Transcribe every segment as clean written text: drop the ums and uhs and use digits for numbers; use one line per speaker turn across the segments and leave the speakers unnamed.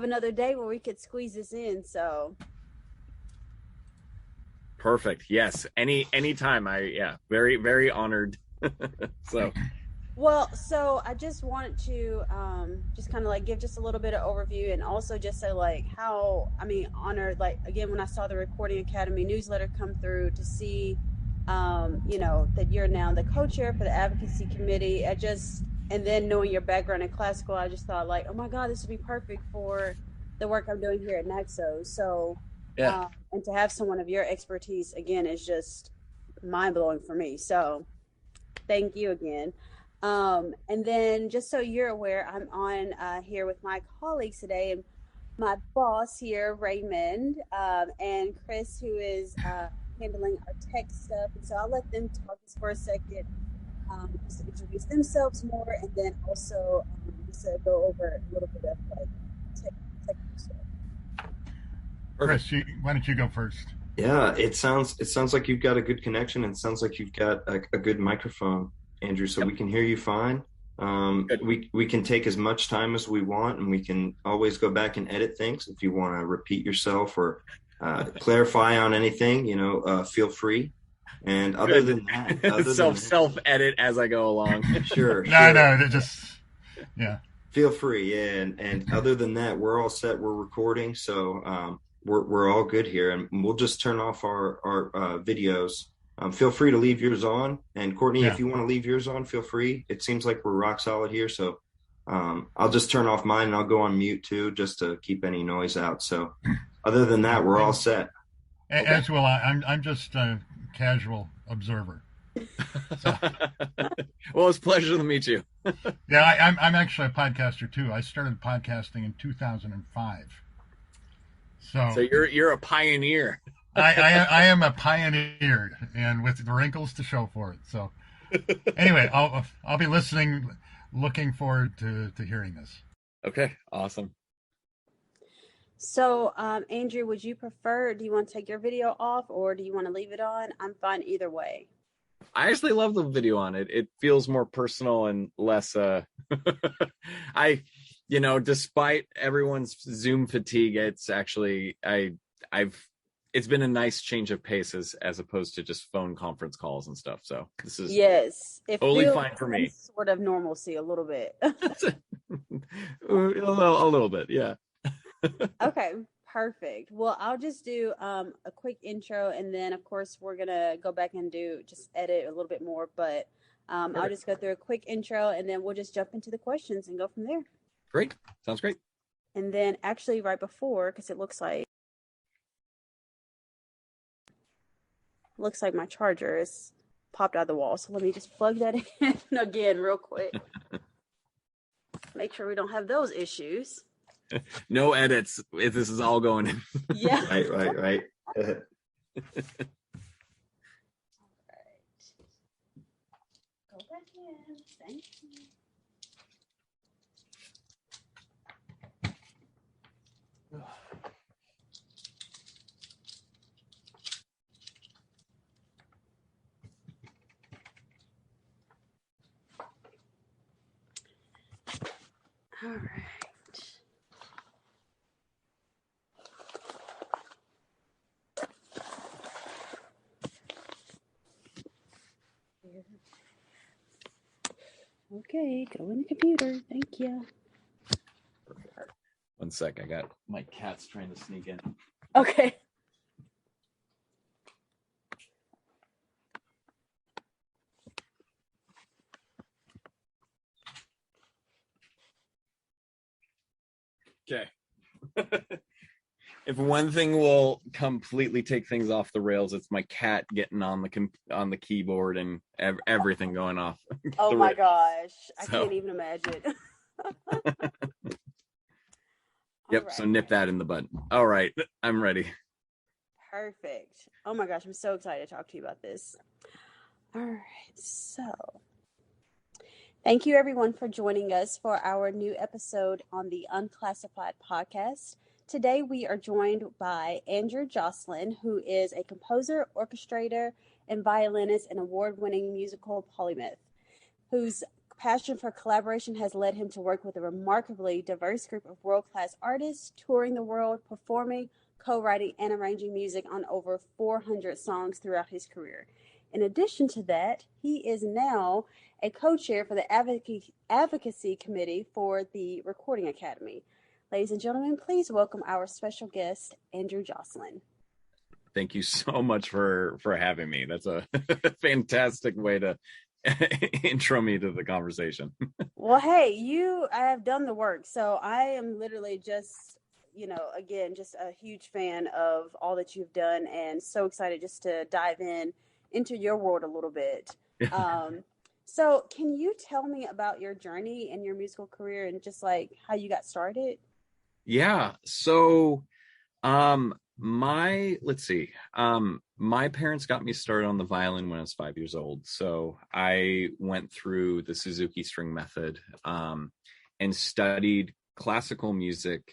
another day where we could squeeze this in. So
perfect. Yes. Anytime. Very, very honored. So
well, so I just wanted to just kind of like give just a little bit of overview and also just say like how, I mean, honored, like again, when I saw the Recording Academy newsletter come through to see, that you're now the co-chair for the advocacy committee. And then knowing your background in classical, I just thought like, oh my God, this would be perfect for the work I'm doing here at NAXO. So,
yeah.
and to have someone of your expertise again is just mind blowing for me. So thank you again. And then just so you're aware, I'm on here with my colleagues today, and my boss here, Raymond, and Chris, who is handling our tech stuff. And so I'll let them talk just for a second, just to introduce themselves more, and then also just to go over a little bit of like technical stuff.
Chris, why don't you go first?
Yeah, it sounds like you've got a good connection, and it sounds like you've got a good microphone, Andrew, so we can hear you fine. We can take as much time as we want, and we can always go back and edit things. If you want to repeat yourself or clarify on anything, feel free. And other than that,
self edit as I go along.
Sure.
No, yeah.
Feel free, yeah. And other than that, we're all set. We're recording, so we're all good here, and we'll just turn off our videos. Feel free to leave yours on, and Courtney, if you want to leave yours on, feel free. It seems like we're rock solid here, so I'll just turn off mine, and I'll go on mute too, just to keep any noise out. So other than that, we're all set.
As will I. I'm just a casual observer. So.
Well, it's a pleasure to meet you.
Yeah, I'm actually a podcaster too. I started podcasting in 2005. So
you're a pioneer.
I am a pioneer, and with the wrinkles to show for it. So anyway, I'll be listening, looking forward to hearing this.
Okay, awesome.
So, Andrew, would you prefer, do you want to take your video off or do you want to leave it on? I'm fine either way.
I actually love the video on it. It feels more personal and less, despite everyone's Zoom fatigue, it's actually, it's been a nice change of pace as opposed to just phone conference calls and stuff. So this is totally fine for me.
Sort of normalcy a little bit.
A little bit, yeah.
Okay, perfect. Well, I'll just do a quick intro, and then of course we're gonna go back and just edit a little bit more, but I'll just go through a quick intro, and then we'll just jump into the questions and go from there.
Great, sounds great.
And then actually right before, because it looks like my charger is popped out of the wall, so let me just plug that in again real quick. Make sure we don't have those issues.
No edits if this is all going in.
Yeah.
Right.
All right. Go back in. Thank you. All right. Okay, go in the computer. Thank you.
One sec, I got my cat's trying to sneak in.
Okay.
Okay. If one thing will completely take things off the rails, it's my cat getting on the keyboard and everything going off.
Oh my gosh, I can't even imagine.
Yep. Right. So nip that in the bud. All right, I'm ready.
Perfect. Oh my gosh, I'm so excited to talk to you about this. All right, so thank you everyone for joining us for our new episode on the Unclassified podcast. Today we are joined by Andrew Jocelyn, who is a composer, orchestrator, and violinist and award-winning musical polymath, whose passion for collaboration has led him to work with a remarkably diverse group of world-class artists, touring the world, performing, co-writing, and arranging music on over 400 songs throughout his career. In addition to that, he is now a co-chair for the advocacy committee for the Recording Academy. Ladies and gentlemen, please welcome our special guest, Andrew Jocelyn.
Thank you so much for having me. That's a fantastic way to intro me to the conversation.
Well, hey, I have done the work, so I am literally just, again, just a huge fan of all that you've done, and so excited just to dive into your world a little bit. So can you tell me about your journey and your musical career and just like how you got started?
Yeah. So, my parents got me started on the violin when I was 5 years old. So I went through the Suzuki string method, and studied classical music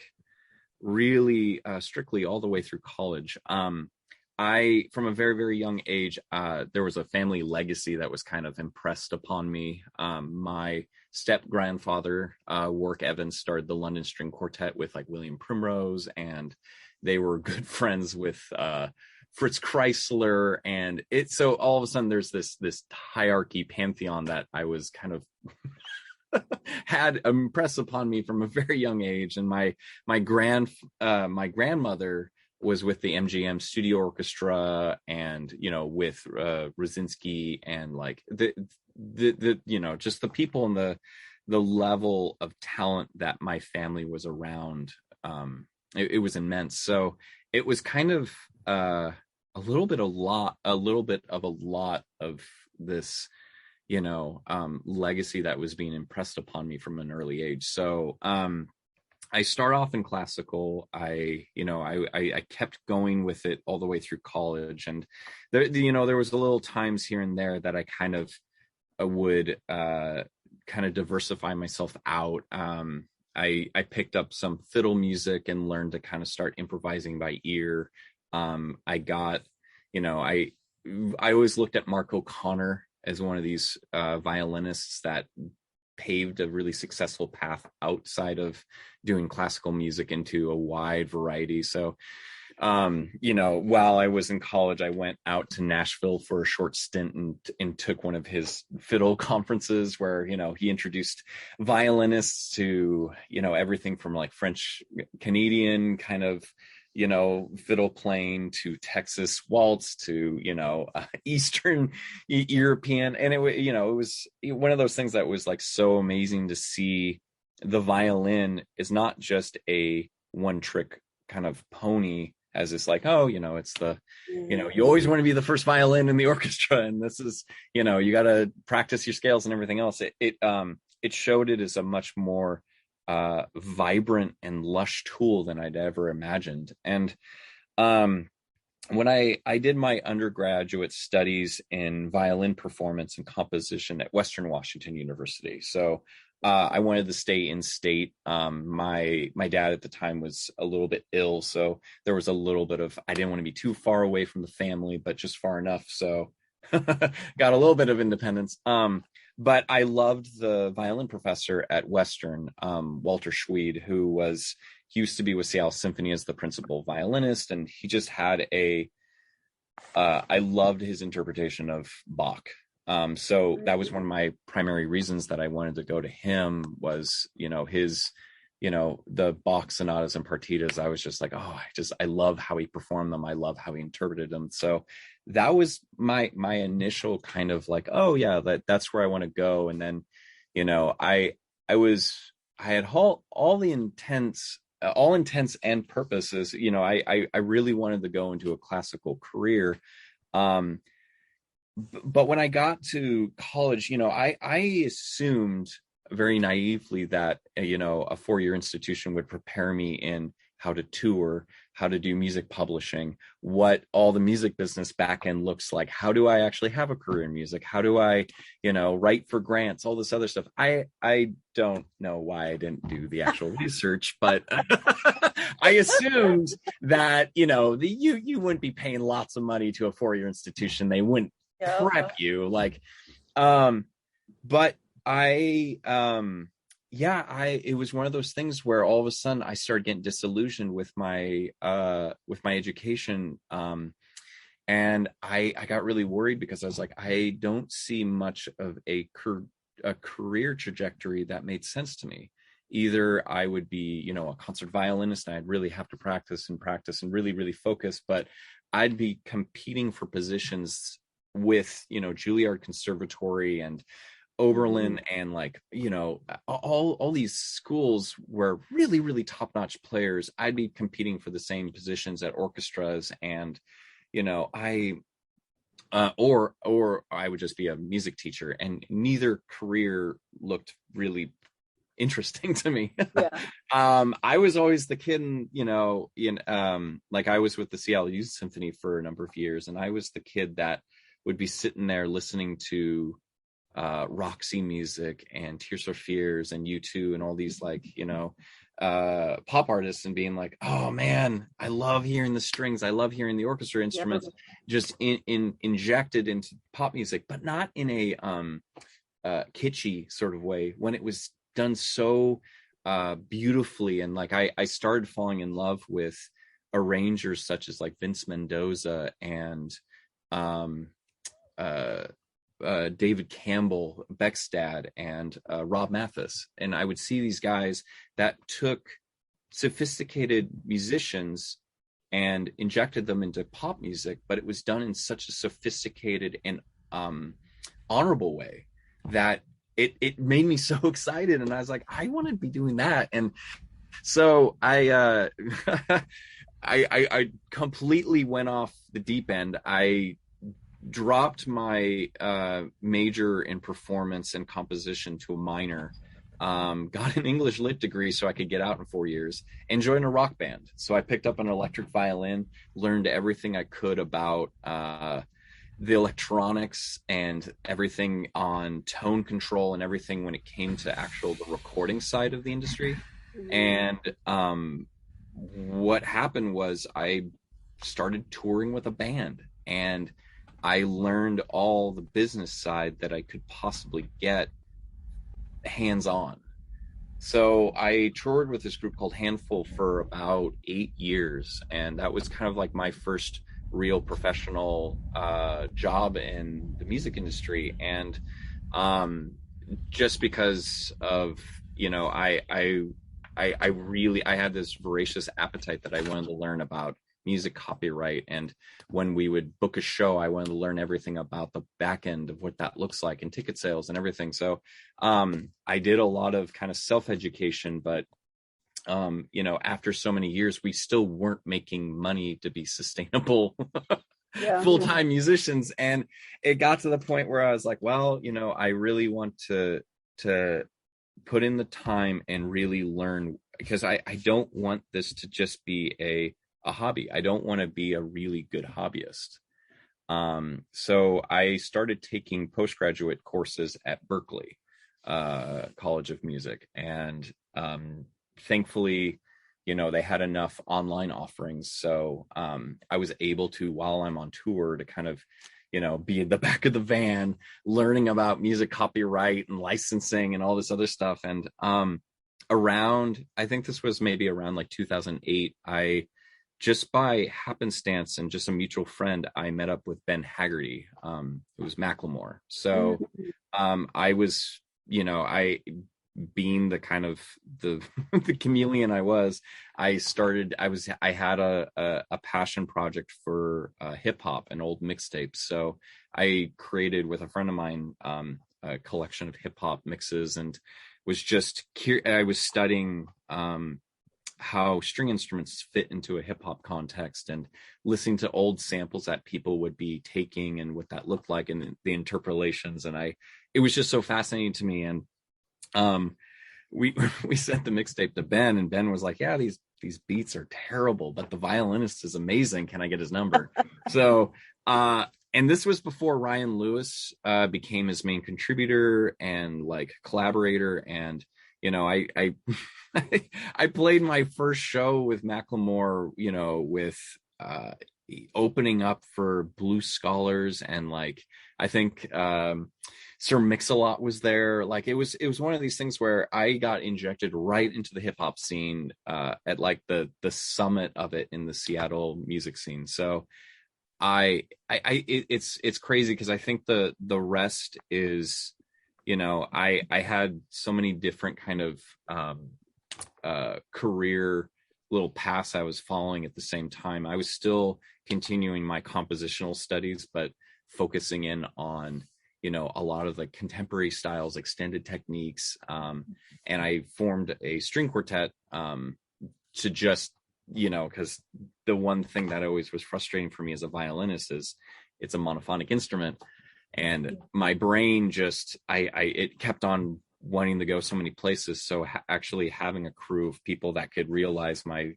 really strictly all the way through college. From a very, very young age, there was a family legacy that was kind of impressed upon me. My step-grandfather, Warwick Evans, started the London String Quartet with like William Primrose, and they were good friends with Fritz Kreisler. And so all of a sudden there's this hierarchy pantheon that I was kind of had impressed upon me from a very young age. And my grandmother was with the MGM Studio Orchestra, and with Rosinski, and like the just the people and the level of talent that my family was around. It was immense. So it was kind of a little bit of a lot of this legacy that was being impressed upon me from an early age. So I start off in classical. I kept going with it all the way through college, and there was a little times here and there that I kind of would kind of diversify myself out. I picked up some fiddle music and learned to kind of start improvising by ear. I always looked at Mark O'Connor as one of these violinists that paved a really successful path outside of doing classical music into a wide variety. So, while I was in college, I went out to Nashville for a short stint and took one of his fiddle conferences where, he introduced violinists to, everything from like French Canadian kind of, fiddle playing to Texas waltz to, Eastern European. And it was one of those things that was like so amazing to see. The violin is not just a one trick kind of pony, as it's like, it's the, you always want to be the first violin in the orchestra. And this is, you got to practice your scales and everything else. It showed it as a much more vibrant and lush tool than I'd ever imagined. And when I did my undergraduate studies in violin performance and composition at Western Washington University, so I wanted to stay in state. My dad at the time was a little bit ill, so there was a little bit of, I didn't want to be too far away from the family, but just far enough. So got a little bit of independence. But I loved the violin professor at Western, Walter Schweid, who he used to be with Seattle Symphony as the principal violinist, and he just had I loved his interpretation of Bach. So that was one of my primary reasons that I wanted to go to him was, his, the Bach sonatas and partitas. I was just like, I love how he performed them. I love how he interpreted them. So that was my initial kind of like, that's where I want to go. And then, I had all intents and purposes, I really wanted to go into a classical career. But when I got to college, I assumed very naively that, a 4-year institution would prepare me in how to tour, how to do music publishing, what all the music business back end looks like. How do I actually have a career in music? How do I, write for grants, all this other stuff. I don't know why I didn't do the actual research, but I assumed that, you wouldn't be paying lots of money to a 4-year institution. They wouldn't prep you but It was one of those things where all of a sudden I started getting disillusioned with my education. And I got really worried because I was like, I don't see much of a career trajectory that made sense to me. Either I would be, a concert violinist and I'd really have to practice and really, really focus, but I'd be competing for positions with, Juilliard Conservatory and Oberlin and all these schools were really, really top-notch players. I'd be competing for the same positions at orchestras and, or I would just be a music teacher, and neither career looked really interesting to me. Yeah. I was always the kid I was with the Seattle Youth Symphony for a number of years, and I was the kid that would be sitting there listening to Roxy music and Tears for Fears and U2 and all these pop artists, and being like, oh man, I love hearing the strings, I love hearing the orchestra instruments, just injected into pop music, but not in a kitschy sort of way, when it was done so beautifully. And I started falling in love with arrangers such as Vince Mendoza and David Campbell, Beckstad, and Rob Mathis. And I would see these guys that took sophisticated musicians and injected them into pop music, but it was done in such a sophisticated and honorable way that it made me so excited. And I was like, I want to be doing that. And so I I completely went off the deep end. I dropped my major in performance and composition to a minor, got an English lit degree so I could get out in 4 years, and joined a rock band. So I picked up an electric violin, learned everything I could about the electronics and everything on tone control and everything when it came to the recording side of the industry. And what happened was I started touring with a band, and I learned all the business side that I could possibly get hands-on. So I toured with this group called Handful for about 8 years, and that was kind of my first real professional job in the music industry. And just because of I had this voracious appetite that I wanted to learn about music copyright, and when we would book a show, I wanted to learn everything about the back end of what that looks like and ticket sales and everything. So I did a lot of kind of self-education, but after so many years, we still weren't making money to be sustainable full-time musicians. And it got to the point where I was like, well, I really want to put in the time and really learn, because I don't want this to just be a hobby. I don't want to be a really good hobbyist. So I started taking postgraduate courses at Berklee College of Music, and thankfully, they had enough online offerings. So I was able to, while I'm on tour, to kind of, be in the back of the van, learning about music copyright and licensing and all this other stuff. And I think this was maybe around 2008, I just by happenstance and just a mutual friend, I met up with Ben Haggerty, who was Macklemore. So I was, being the kind of the chameleon I was, I had a passion project for hip hop and old mixtapes. So I created with a friend of mine a collection of hip hop mixes, and was just I was studying how string instruments fit into a hip hop context, and listening to old samples that people would be taking and what that looked like, and the interpolations. And it was just so fascinating to me. And we sent the mixtape to Ben, and Ben was like, yeah, these beats are terrible, but the violinist is amazing. Can I get his number? So, and this was before Ryan Lewis became his main contributor and collaborator. And, I I played my first show with Macklemore, with opening up for Blue Scholars and I think Sir Mix-a-Lot was there. Like it was one of these things where I got injected right into the hip hop scene at like the summit of it in the Seattle music scene. So it's crazy because I think the rest is, you know, I had so many different kind of career little paths I was following at the same time. I was still continuing my compositional studies, but focusing in on, you know, a lot of the contemporary styles, extended techniques. And I formed a string quartet to just, you know, because the one thing that always was frustrating for me as a violinist is it's a monophonic instrument. And my brain just, it kept on wanting to go so many places. So actually having a crew of people that could realize my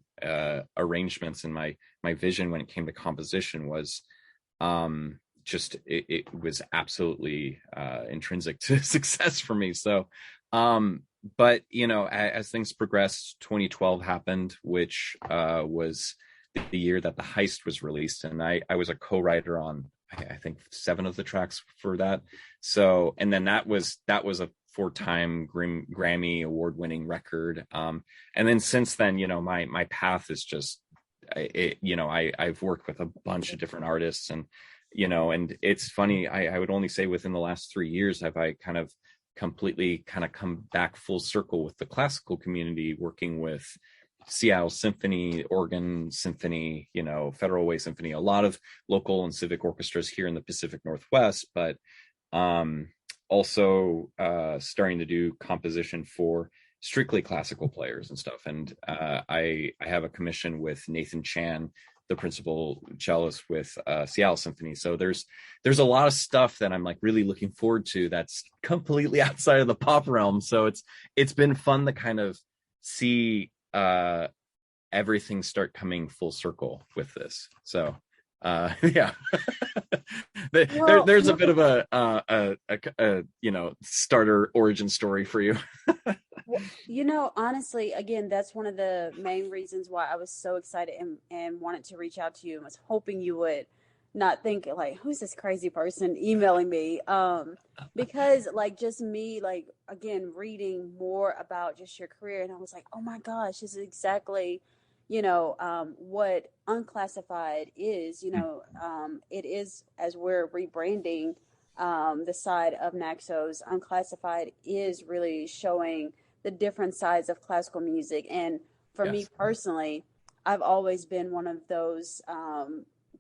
arrangements and my vision when it came to composition was just it was absolutely intrinsic to success for me. So but you know, as things progressed, 2012 happened, which was the year that The Heist was released, and I was a co-writer on I think 7 of the tracks for that. So, and then that was a 4-time Grammy award-winning record. And then since then, you know, my path is just, you know, I've worked with a bunch of different artists, and, you know, and it's funny, I would only say within the last 3 years have I kind of completely kind of come back full circle with the classical community, working with Seattle Symphony, Oregon Symphony, you know, Federal Way Symphony, a lot of local and civic orchestras here in the Pacific Northwest, but also starting to do composition for strictly classical players and stuff. And I have a commission with Nathan Chan, the principal cellist with Seattle Symphony. So there's a lot of stuff that I'm like really looking forward to that's completely outside of the pop realm. So it's been fun to kind of see everything start coming full circle with this. So yeah. There's a bit of a you know, starter origin story for you.
You know, honestly, again, that's one of the main reasons why I was so excited and wanted to reach out to you, and was hoping you would not think like, who's this crazy person emailing me? Because like just me, like, again, reading more about just your career, and I was like, oh my gosh, this is exactly, you know, what Unclassified is. You know, it is, as we're rebranding the side of Naxos, Unclassified is really showing the different sides of classical music. And for me personally, I've always been one of those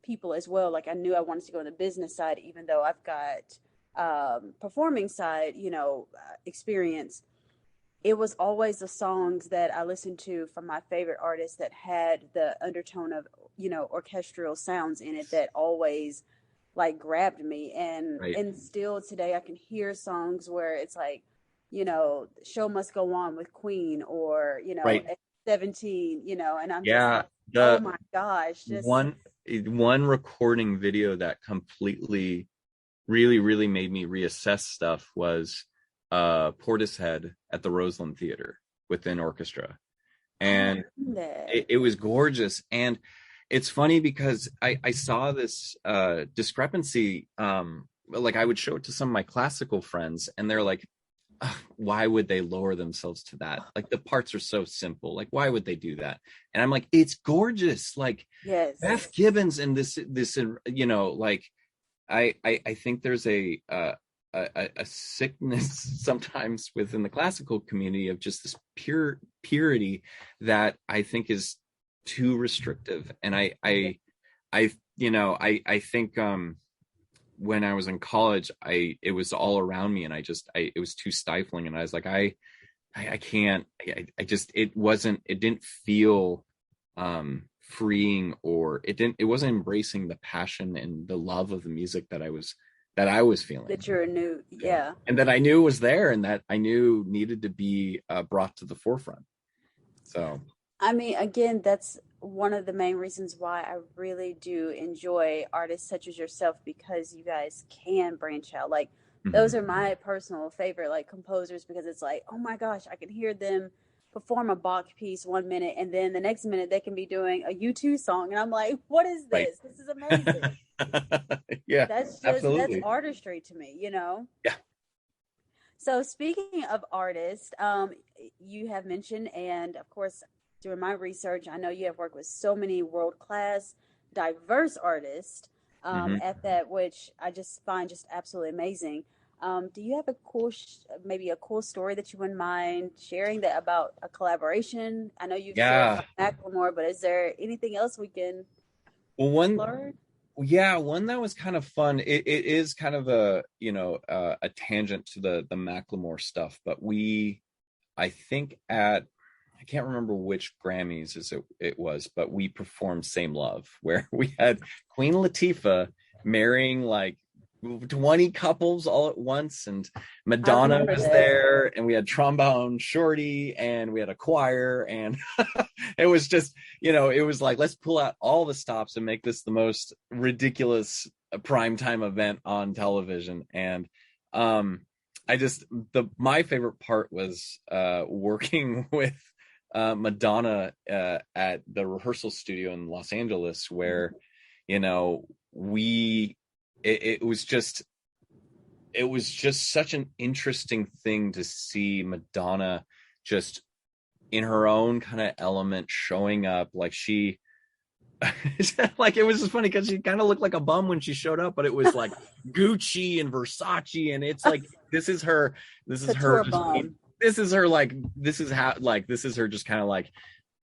people as well. Like I knew I wanted to go on the business side, even though I've got performing side, you know, experience. It was always the songs that I listened to from my favorite artists that had the undertone of, you know, orchestral sounds in it that always like grabbed me. And still today I can hear songs where it's like, you know, Show Must Go On with Queen, or, you know, 17, you know, and I'm just like, oh my gosh. Just
one recording video that completely really made me reassess stuff was Portishead at the Roseland Theater within orchestra. And it was gorgeous. And it's funny because I saw this discrepancy. Like I would show it to some of my classical friends, and they're like, why would they lower themselves to that? Like the parts are so simple. Like, why would they do that? And I'm like, it's gorgeous. Like Beth Gibbons and this, you know, like I think there's a sickness sometimes within the classical community of just this purity that I think is too restrictive. And I you know, I think when I was in college, it was all around me, and it was too stifling, and I was like, I can't, it didn't feel freeing, or it wasn't embracing the passion and the love of the music that I was feeling,
that you're new,
and that I knew was there, and that I knew needed to be brought to the forefront. So
I mean, again, that's one of the main reasons why I really do enjoy artists such as yourself, because you guys can branch out. Like those are my personal favorite like composers, because it's like, oh my gosh, I can hear them perform a Bach piece 1 minute, and then the next minute they can be doing a U2 song, and I'm like, what is
Right.
this? This is amazing.
Yeah,
That's
absolutely.
that's artistry to me, you know.
Yeah.
So speaking of artists, you have mentioned, and of course, during my research, I know you have worked with so many world-class, diverse artists at that, which I just find just absolutely amazing. Do you have a cool, maybe a cool story that you wouldn't mind sharing that about a collaboration? I know you've shared
Yeah.
Macklemore, but is there anything else we can
Well,
learn?
one that was kind of fun. It is kind of a, a tangent to the Macklemore stuff, but I think I can't remember which Grammys it was, but we performed Same Love, where we had Queen Latifah marrying like 20 couples all at once, and Madonna was there, and we had trombone shorty, and we had a choir, and it was just, it was like, let's pull out all the stops and make this the most ridiculous primetime event on television. And my favorite part was working with Madonna at the rehearsal studio in Los Angeles, where it was just such an interesting thing to see Madonna just in her own kind of element, showing up like she like, it was just funny because she kind of looked like a bum when she showed up, but it was like Gucci and Versace, and it's like this is her just kind of like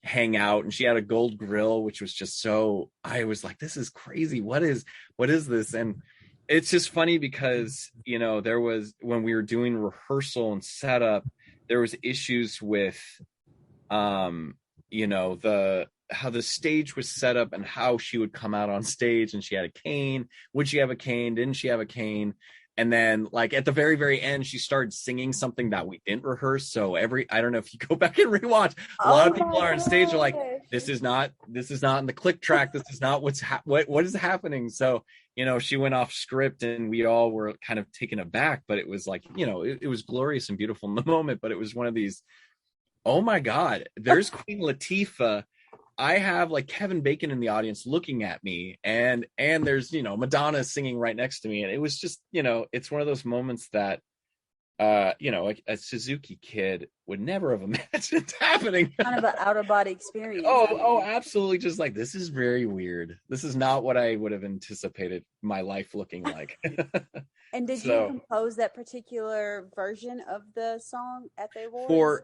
hang out. And she had a gold grill, which was just so, I was like, this is crazy. What is this? And it's just funny because there was, when we were doing rehearsal and setup, there was issues with how the stage was set up and how she would come out on stage. And she had a cane. Would she have a cane? Didn't she have a cane? And then, like, at the very, very end, she started singing something that we didn't rehearse. So I don't know if you go back and rewatch, a lot of people are on stage are like, this is not in the click track. This is not what is happening. So, she went off script, and we all were kind of taken aback, but it was like, it was glorious and beautiful in the moment. But it was one of these, oh my God, there's Queen Latifah. I have like Kevin Bacon in the audience looking at me, and there's, Madonna singing right next to me. And it was just, it's one of those moments that, like a Suzuki kid would never have imagined happening.
Kind of an out of body experience.
Oh, absolutely. Just like, this is very weird. This is not what I would have anticipated my life looking like.
And did you compose that particular version of the song at the awards?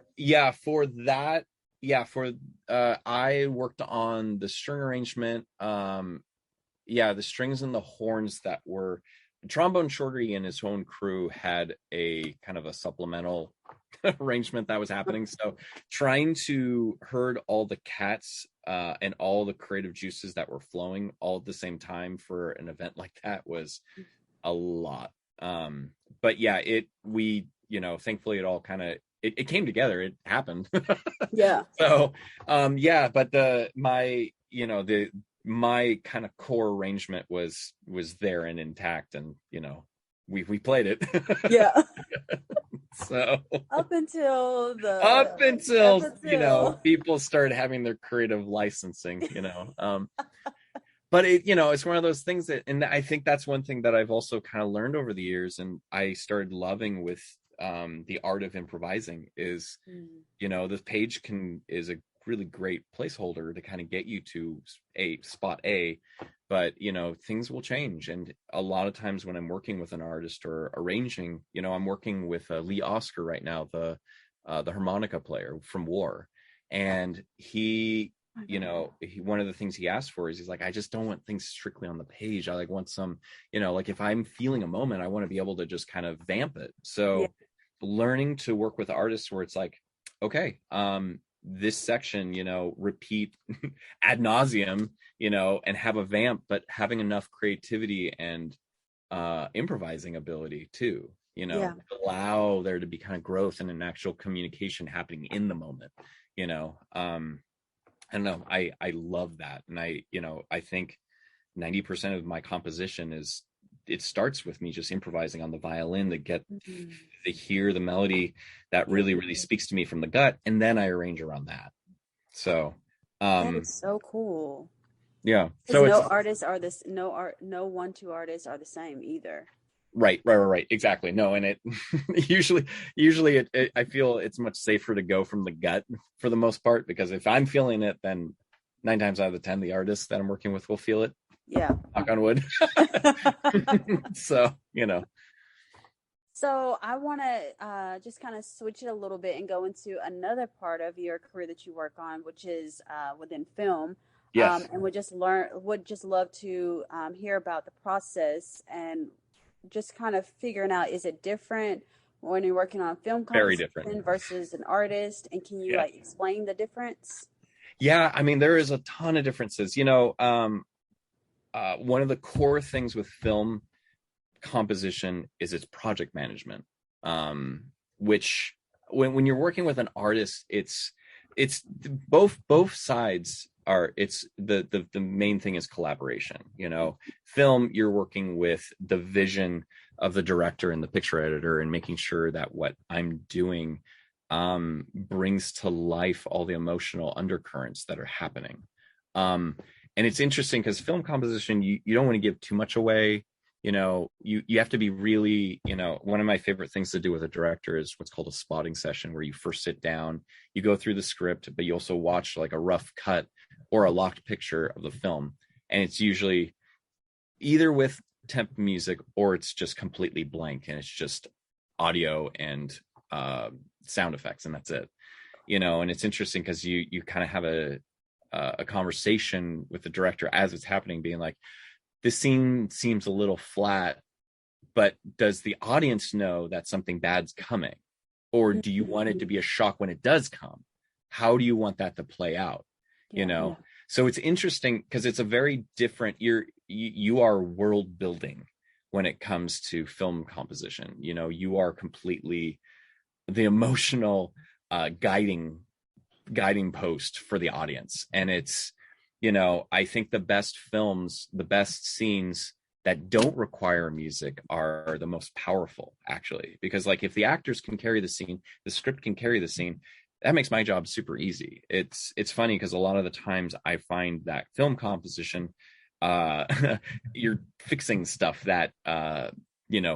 I worked on the string arrangement. The strings and the horns that were, trombone shorty and his own crew had a kind of a supplemental arrangement that was happening. So trying to herd all the cats and all the creative juices that were flowing all at the same time for an event like that was a lot. But yeah, thankfully it all kind of, it came together. It happened. Yeah.
So, but my kind of core arrangement was there and intact, and we played it.
Yeah.
So
up until
people started having their creative licensing, but it's one of those things that, and I think that's one thing that I've also kind of learned over the years, and I started loving with the art of improvising is, the page is a really great placeholder to kind of get you to a spot A, but things will change. And a lot of times when I'm working with an artist or arranging, I'm working with Lee Oscar right now, the harmonica player from War, and he one of the things he asked for is, he's like, I just don't want things strictly on the page. I want some, like, if I'm feeling a moment, I want to be able to just kind of vamp it. So learning to work with artists where it's like, okay, this section, repeat ad nauseum, and have a vamp, but having enough creativity and improvising ability too, allow there to be kind of growth and an actual communication happening in the moment. I don't know. I love that. And I think 90% of my composition is it starts with me just improvising on the violin to get to hear the melody that really, really speaks to me from the gut, and then I arrange around that. So
that is so cool.
Yeah.
So no artists are this no one two artists are the same either.
Right. Exactly. No, and it usually I feel it's much safer to go from the gut for the most part, because if I'm feeling it, then 9 times out of 10 the artist that I'm working with will feel it.
Yeah.
Knock on wood. So,
So I want to just kind of switch it a little bit and go into another part of your career that you work on, which is within film.
Yes.
And would just love to hear about the process and just kind of figuring out, is it different when you're working on film
Very different
versus an artist? And can you like explain the difference?
Yeah, I mean, there is a ton of differences. One of the core things with film composition is its project management, which when you're working with an artist, it's both sides are, it's the main thing is collaboration. Film, you're working with the vision of the director and the picture editor and making sure that what I'm doing brings to life all the emotional undercurrents that are happening. And it's interesting because film composition, you don't want to give too much away. You have to be really, one of my favorite things to do with a director is what's called a spotting session, where you first sit down, you go through the script, but you also watch like a rough cut or a locked picture of the film. And it's usually either with temp music or it's just completely blank and it's just audio and sound effects, and that's it. And it's interesting because you kind of have a conversation with the director as it's happening, being like, this scene seems a little flat, but does the audience know that something bad's coming? Or do you want it to be a shock when it does come? How do you want that to play out? So it's interesting because it's a very different, you are world building when it comes to film composition. You are completely the emotional guiding post for the audience. And it's, I think the best films, the best scenes that don't require music are the most powerful, actually, because like if the actors can carry the scene, the script can carry the scene, that makes my job super easy. It's funny because a lot of the times I find that film composition, you're fixing stuff that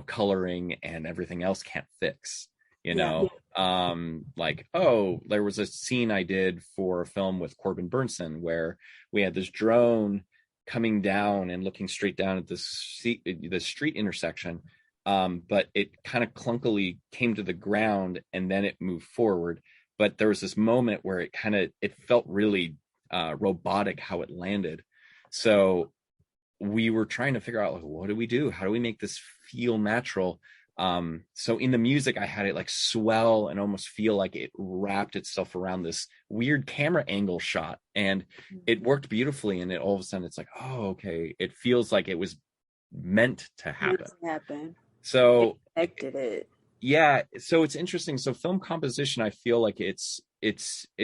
coloring and everything else can't fix. Like, there was a scene I did for a film with Corbin Burnson where we had this drone coming down and looking straight down at the street intersection, but it kind of clunkily came to the ground and then it moved forward. But there was this moment where it felt really robotic how it landed. So we were trying to figure out, like, what do we do? How do we make this feel natural? So in the music, I had it like swell and almost feel like it wrapped itself around this weird camera angle shot, and it worked beautifully. And all of a sudden it's like, oh, okay. It feels like it was meant to happen. So
it connected it.
Yeah. So it's interesting. So film composition, I feel like it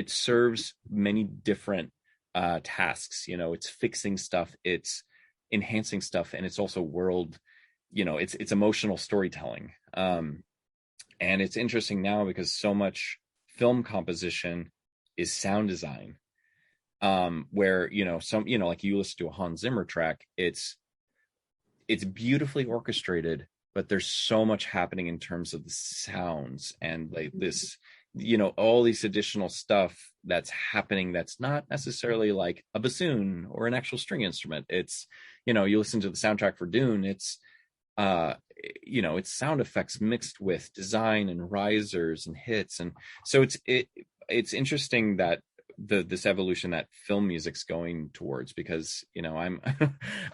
serves many different tasks. It's fixing stuff, it's enhancing stuff, and it's also world, it's emotional storytelling. And it's interesting now because so much film composition is sound design, where, like you listen to a Hans Zimmer track, it's beautifully orchestrated, but there's so much happening in terms of the sounds and like this, all these additional stuff that's happening that's not necessarily like a bassoon or an actual string instrument. It's, you listen to the soundtrack for Dune, it's sound effects mixed with design and risers and hits. And so it's interesting that this evolution that film music's going towards, because I'm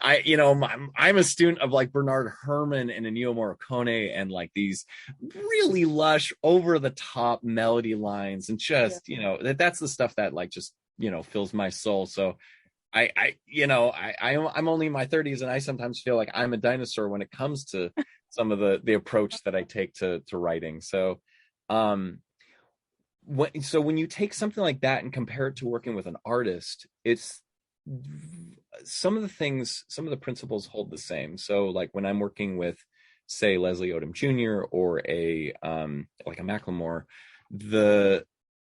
a student of like Bernard Herrmann and Ennio Morricone and like these really lush over the top melody lines, and just that's the stuff that like just fills my soul. So I'm only in my 30s, and I sometimes feel like I'm a dinosaur when it comes to some of the approach that I take to writing. So when you take something like that and compare it to working with an artist, it's some of the principles hold the same. So like when I'm working with, say, Leslie Odom Jr. or a like a Macklemore,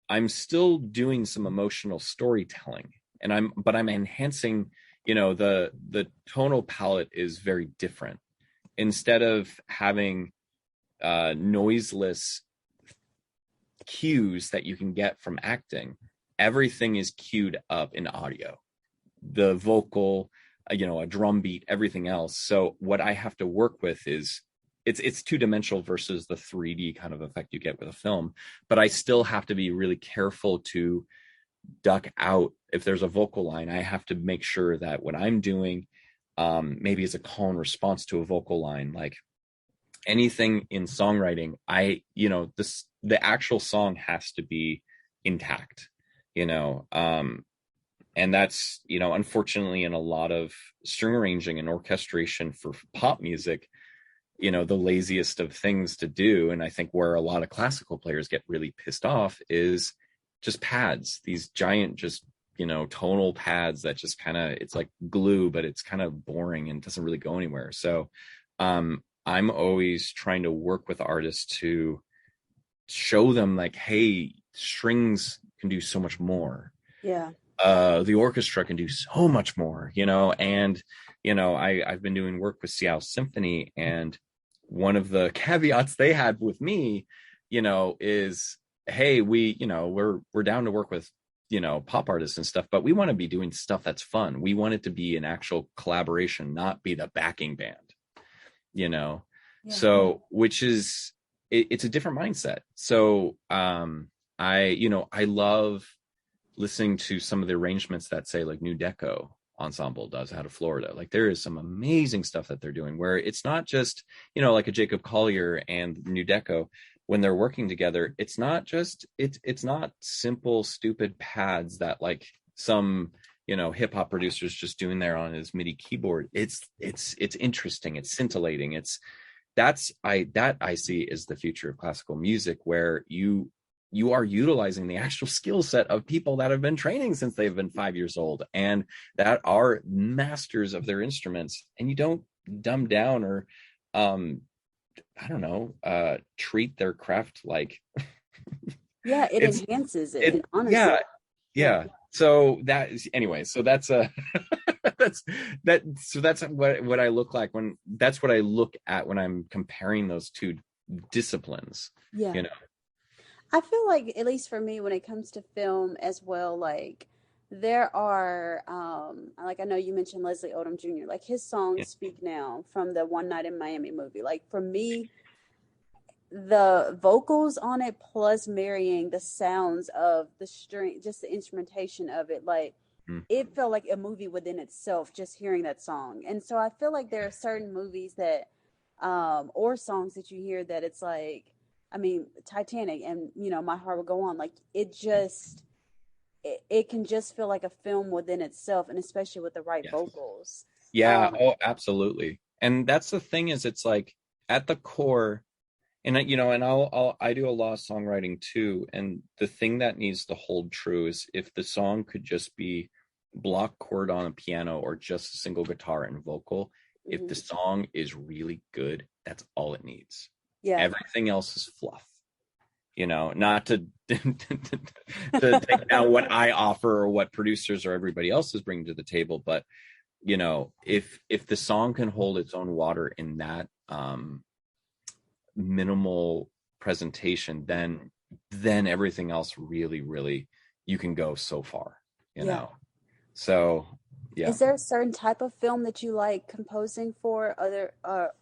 I'm still doing some emotional storytelling, and I'm enhancing, the tonal palette is very different. Instead of having noiseless cues that you can get from acting, everything is cued up in audio, the vocal, a drum beat, everything else. So what I have to work with is it's two-dimensional versus the 3D kind of effect you get with a film, but I still have to be really careful to duck out. If there's a vocal line, I have to make sure that what I'm doing maybe is a call and response to a vocal line. Like anything in songwriting, the actual song has to be intact, and that's, unfortunately, in a lot of string arranging and orchestration for pop music, the laziest of things to do. And I think where a lot of classical players get really pissed off is just pads, these giant, just, tonal pads that just kind of, it's like glue, but it's kind of boring and doesn't really go anywhere. So I'm always trying to work with artists to show them like, hey, strings can do so much more.
Yeah.
The orchestra can do so much more, and, I've been doing work with Seattle Symphony, and one of the caveats they had with me, is, hey, we're down to work with, pop artists and stuff, but we want to be doing stuff that's fun. We want it to be an actual collaboration, not be the backing band, Yeah. So, which is, it's a different mindset. So, I love listening to some of the arrangements that, say, like New Deco Ensemble does out of Florida. Like there is some amazing stuff that they're doing where it's not just, like a Jacob Collier and New Deco, when they're working together, it's not just, it's not simple, stupid pads that like some, hip hop producers just doing there on his MIDI keyboard. It's interesting. It's scintillating. That I see is the future of classical music, where you are utilizing the actual skill set of people that have been training since they've been 5 years old and that are masters of their instruments. And you don't dumb down or, treat their craft like.
Yeah, it enhances it, honestly.
Yeah. So that is, anyway, so that's that's what I look like that's what I look at when I'm comparing those two disciplines.
Yeah. I feel like, at least for me, when it comes to film as well, like there are, like I know you mentioned Leslie Odom Jr., like his songs speak now from the One Night in Miami movie. Like for me, the vocals on it plus marrying the sounds of the string, just the instrumentation of it, like it felt like a movie within itself just hearing that song. And so I feel like there are certain movies that, or songs that you hear that it's like, I mean, Titanic and, My Heart Will Go On. Like it can just feel like a film within itself, and especially with the right vocals.
Yeah. Absolutely. And that's the thing, is it's like at the core, and I do a lot of songwriting too. And the thing that needs to hold true is if the song could just be block chord on a piano or just a single guitar and vocal, if the song is really good, that's all it needs. Yeah. Everything else is fluff, not to take down what I offer or what producers or everybody else is bringing to the table. But, if the song can hold its own water in that minimal presentation, then everything else really, really, you can go so far, So, yeah.
Is there a certain type of film that you like composing for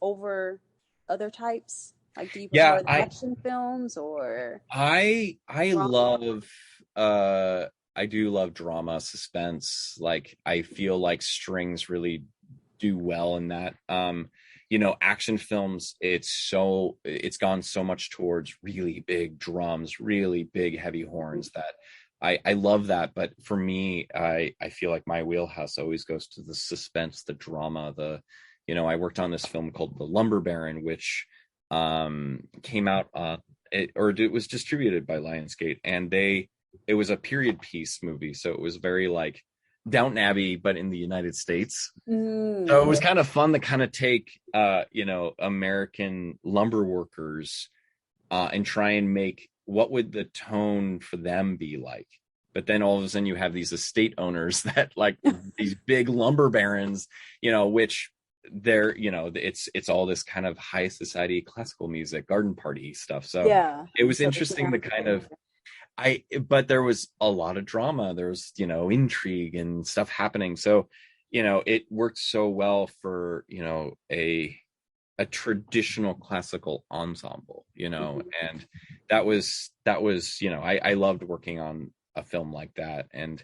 over other types? Like, do you prefer action films or?
I love, I do love drama, suspense. Like, I feel like strings really do well in that. Action films, it's gone so much towards really big drums, really big heavy horns that I love that. But for me, I feel like my wheelhouse always goes to the suspense, the drama, I worked on this film called The Lumber Baron, which came out it was distributed by Lionsgate, and it was a period piece movie, so it was very like Downton Abbey, but in the United States. So it was kind of fun to kind of take, American lumber workers and try and make what would the tone for them be like. But then all of a sudden you have these estate owners that like these big lumber barons, which they're, it's all this kind of high society classical music, garden party stuff. So it was interesting to kind of, but there was a lot of drama. There was, intrigue and stuff happening. So, it worked so well for, a traditional classical ensemble, and that was, I loved working on a film like that. And,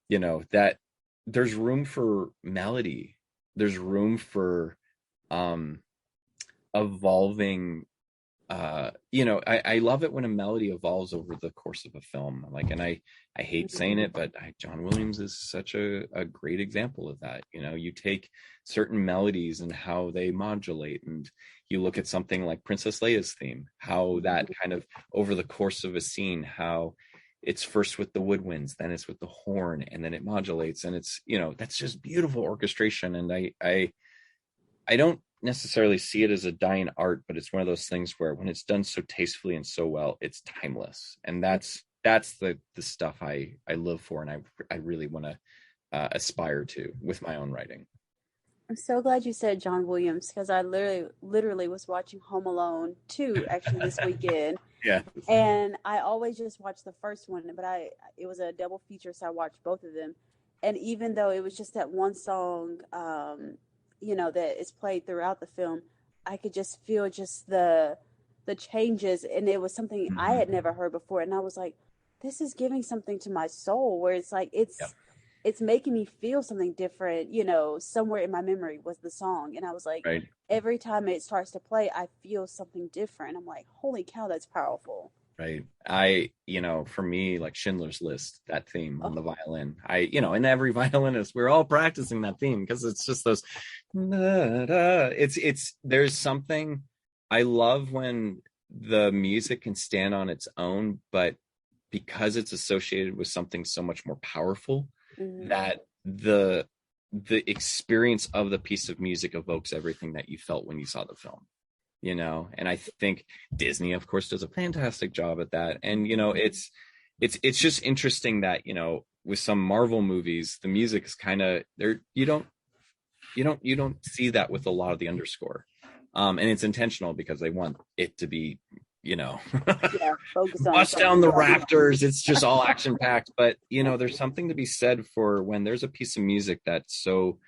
that there's room for melody. There's room for, evolving. I love it when a melody evolves over the course of a film. And I hate saying it, but John Williams is such a great example of that. You take certain melodies and how they modulate, and you look at something like Princess Leia's theme, how that kind of over the course of a scene, how it's first with the woodwinds, then it's with the horn, and then it modulates, and it's, that's just beautiful orchestration. And I don't necessarily see it as a dying art, but it's one of those things where when it's done so tastefully and so well, it's timeless. And that's the stuff I live for, and I really want to aspire to with my own writing.
I'm so glad you said John Williams, because I literally was watching Home Alone 2 actually this weekend.
Yeah.
And I always just watched the first one, but it was a double feature, so I watched both of them. And even though it was just that one song, that is played throughout the film, I could just feel just the changes, and it was something I had never heard before, and I was like, this is giving something to my soul, where it's like it's making me feel something different. Somewhere in my memory was the song, and I was like,
right.
Every time it starts to play, I feel something different. I'm like, holy cow, that's powerful.
Right. For me, like Schindler's List, that theme on the violin, and every violinist, we're all practicing that theme because it's just those, there's something I love when the music can stand on its own, but because it's associated with something so much more powerful, that the experience of the piece of music evokes everything that you felt when you saw the film. And I think Disney, of course, does a fantastic job at that. And, it's just interesting that, with some Marvel movies, the music is kind of there. You don't see that with a lot of the underscore. And it's intentional because they want it to be, bust down the rafters. It's just all action packed. But, there's something to be said for when there's a piece of music that's so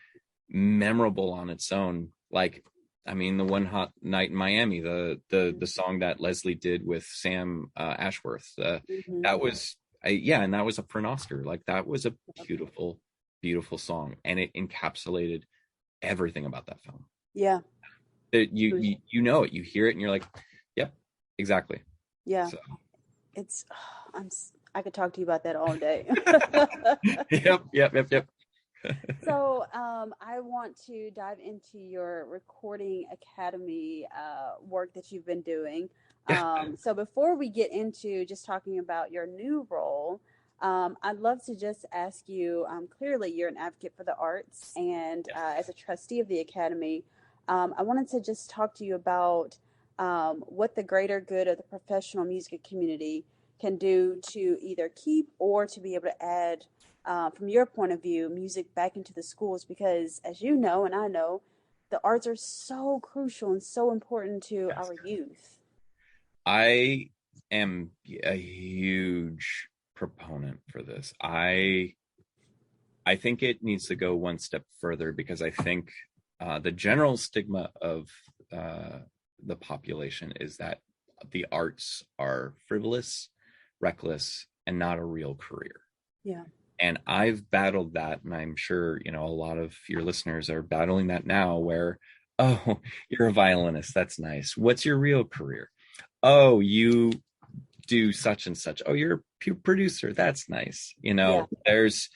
memorable on its own, like, the One Hot Night in Miami, the song that Leslie did with Sam Ashworth, that was, and that was up for an Oscar. Like, that was a beautiful, beautiful song, and it encapsulated everything about that film.
Yeah,
you know it, you hear it, and you're like, yep, exactly.
Yeah, so. I could talk to you about that all day.
Yep.
So I want to dive into your recording academy work that you've been doing. So before we get into just talking about your new role, I'd love to just ask you, clearly you're an advocate for the arts, and as a trustee of the academy, I wanted to just talk to you about what the greater good of the professional music community can do to either keep or to be able to add, from your point of view, music back into the schools, because as you know, and I know, the arts are so crucial and so important to our youth.
I am a huge proponent for this. I think it needs to go one step further, because I think the general stigma of the population is that the arts are frivolous, reckless, and not a real career.
Yeah.
And I've battled that, and I'm sure, a lot of your listeners are battling that now, where, oh, you're a violinist. That's nice. What's your real career? Oh, you do such and such. Oh, you're a producer. That's nice. There's,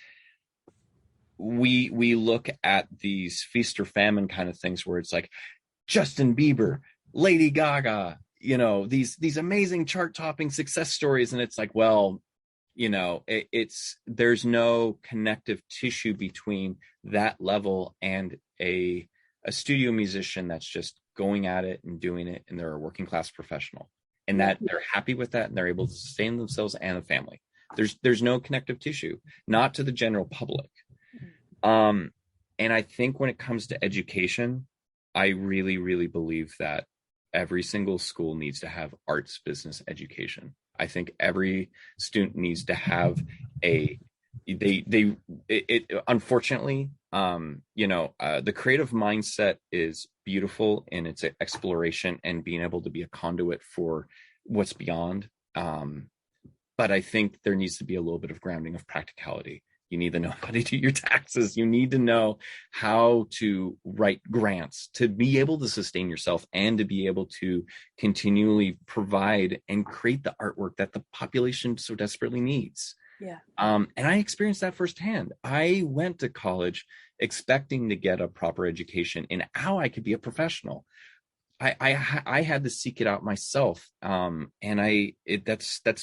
we look at these feast or famine kind of things where it's like Justin Bieber, Lady Gaga, these amazing chart topping success stories. And it's like, well, there's no connective tissue between that level and a studio musician that's just going at it and doing it, and they're a working class professional, and that they're happy with that and they're able to sustain themselves and a family. There's no connective tissue, not to the general public. And I think when it comes to education, I really, really believe that every single school needs to have arts business education. I think every student needs to have unfortunately, the creative mindset is beautiful in its exploration and being able to be a conduit for what's beyond. But I think there needs to be a little bit of grounding of practicality. You need to know how to do your taxes. You need to know how to write grants to be able to sustain yourself and to be able to continually provide and create the artwork that the population so desperately needs.
Yeah.
And I experienced that firsthand. I went to college expecting to get a proper education in how I could be a professional. I had to seek it out myself. And that's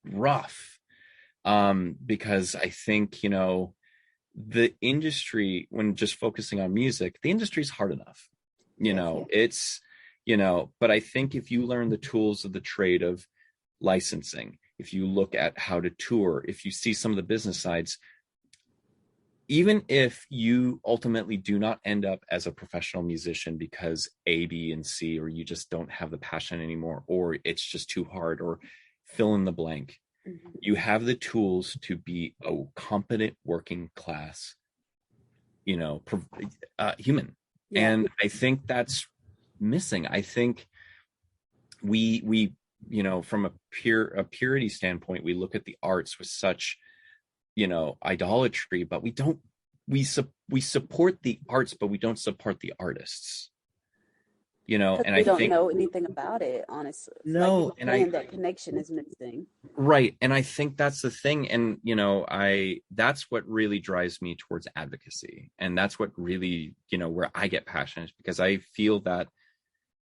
rough. Because I think, the industry, when just focusing on music, the industry is hard enough, it's, but I think if you learn the tools of the trade of licensing, if you look at how to tour, if you see some of the business sides, even if you ultimately do not end up as a professional musician because A, B, and C, or you just don't have the passion anymore, or it's just too hard, or fill in the blank, you have the tools to be a competent working class, human. Yeah. And I think that's missing. I think we from a purity standpoint, we look at the arts with such, idolatry, but we support the arts, but we don't support the artists. And
we don't know anything about it, honestly.
No,
and that connection is missing.
Right, and I think that's the thing, and that's what really drives me towards advocacy, and that's what really, where I get passionate, because I feel that,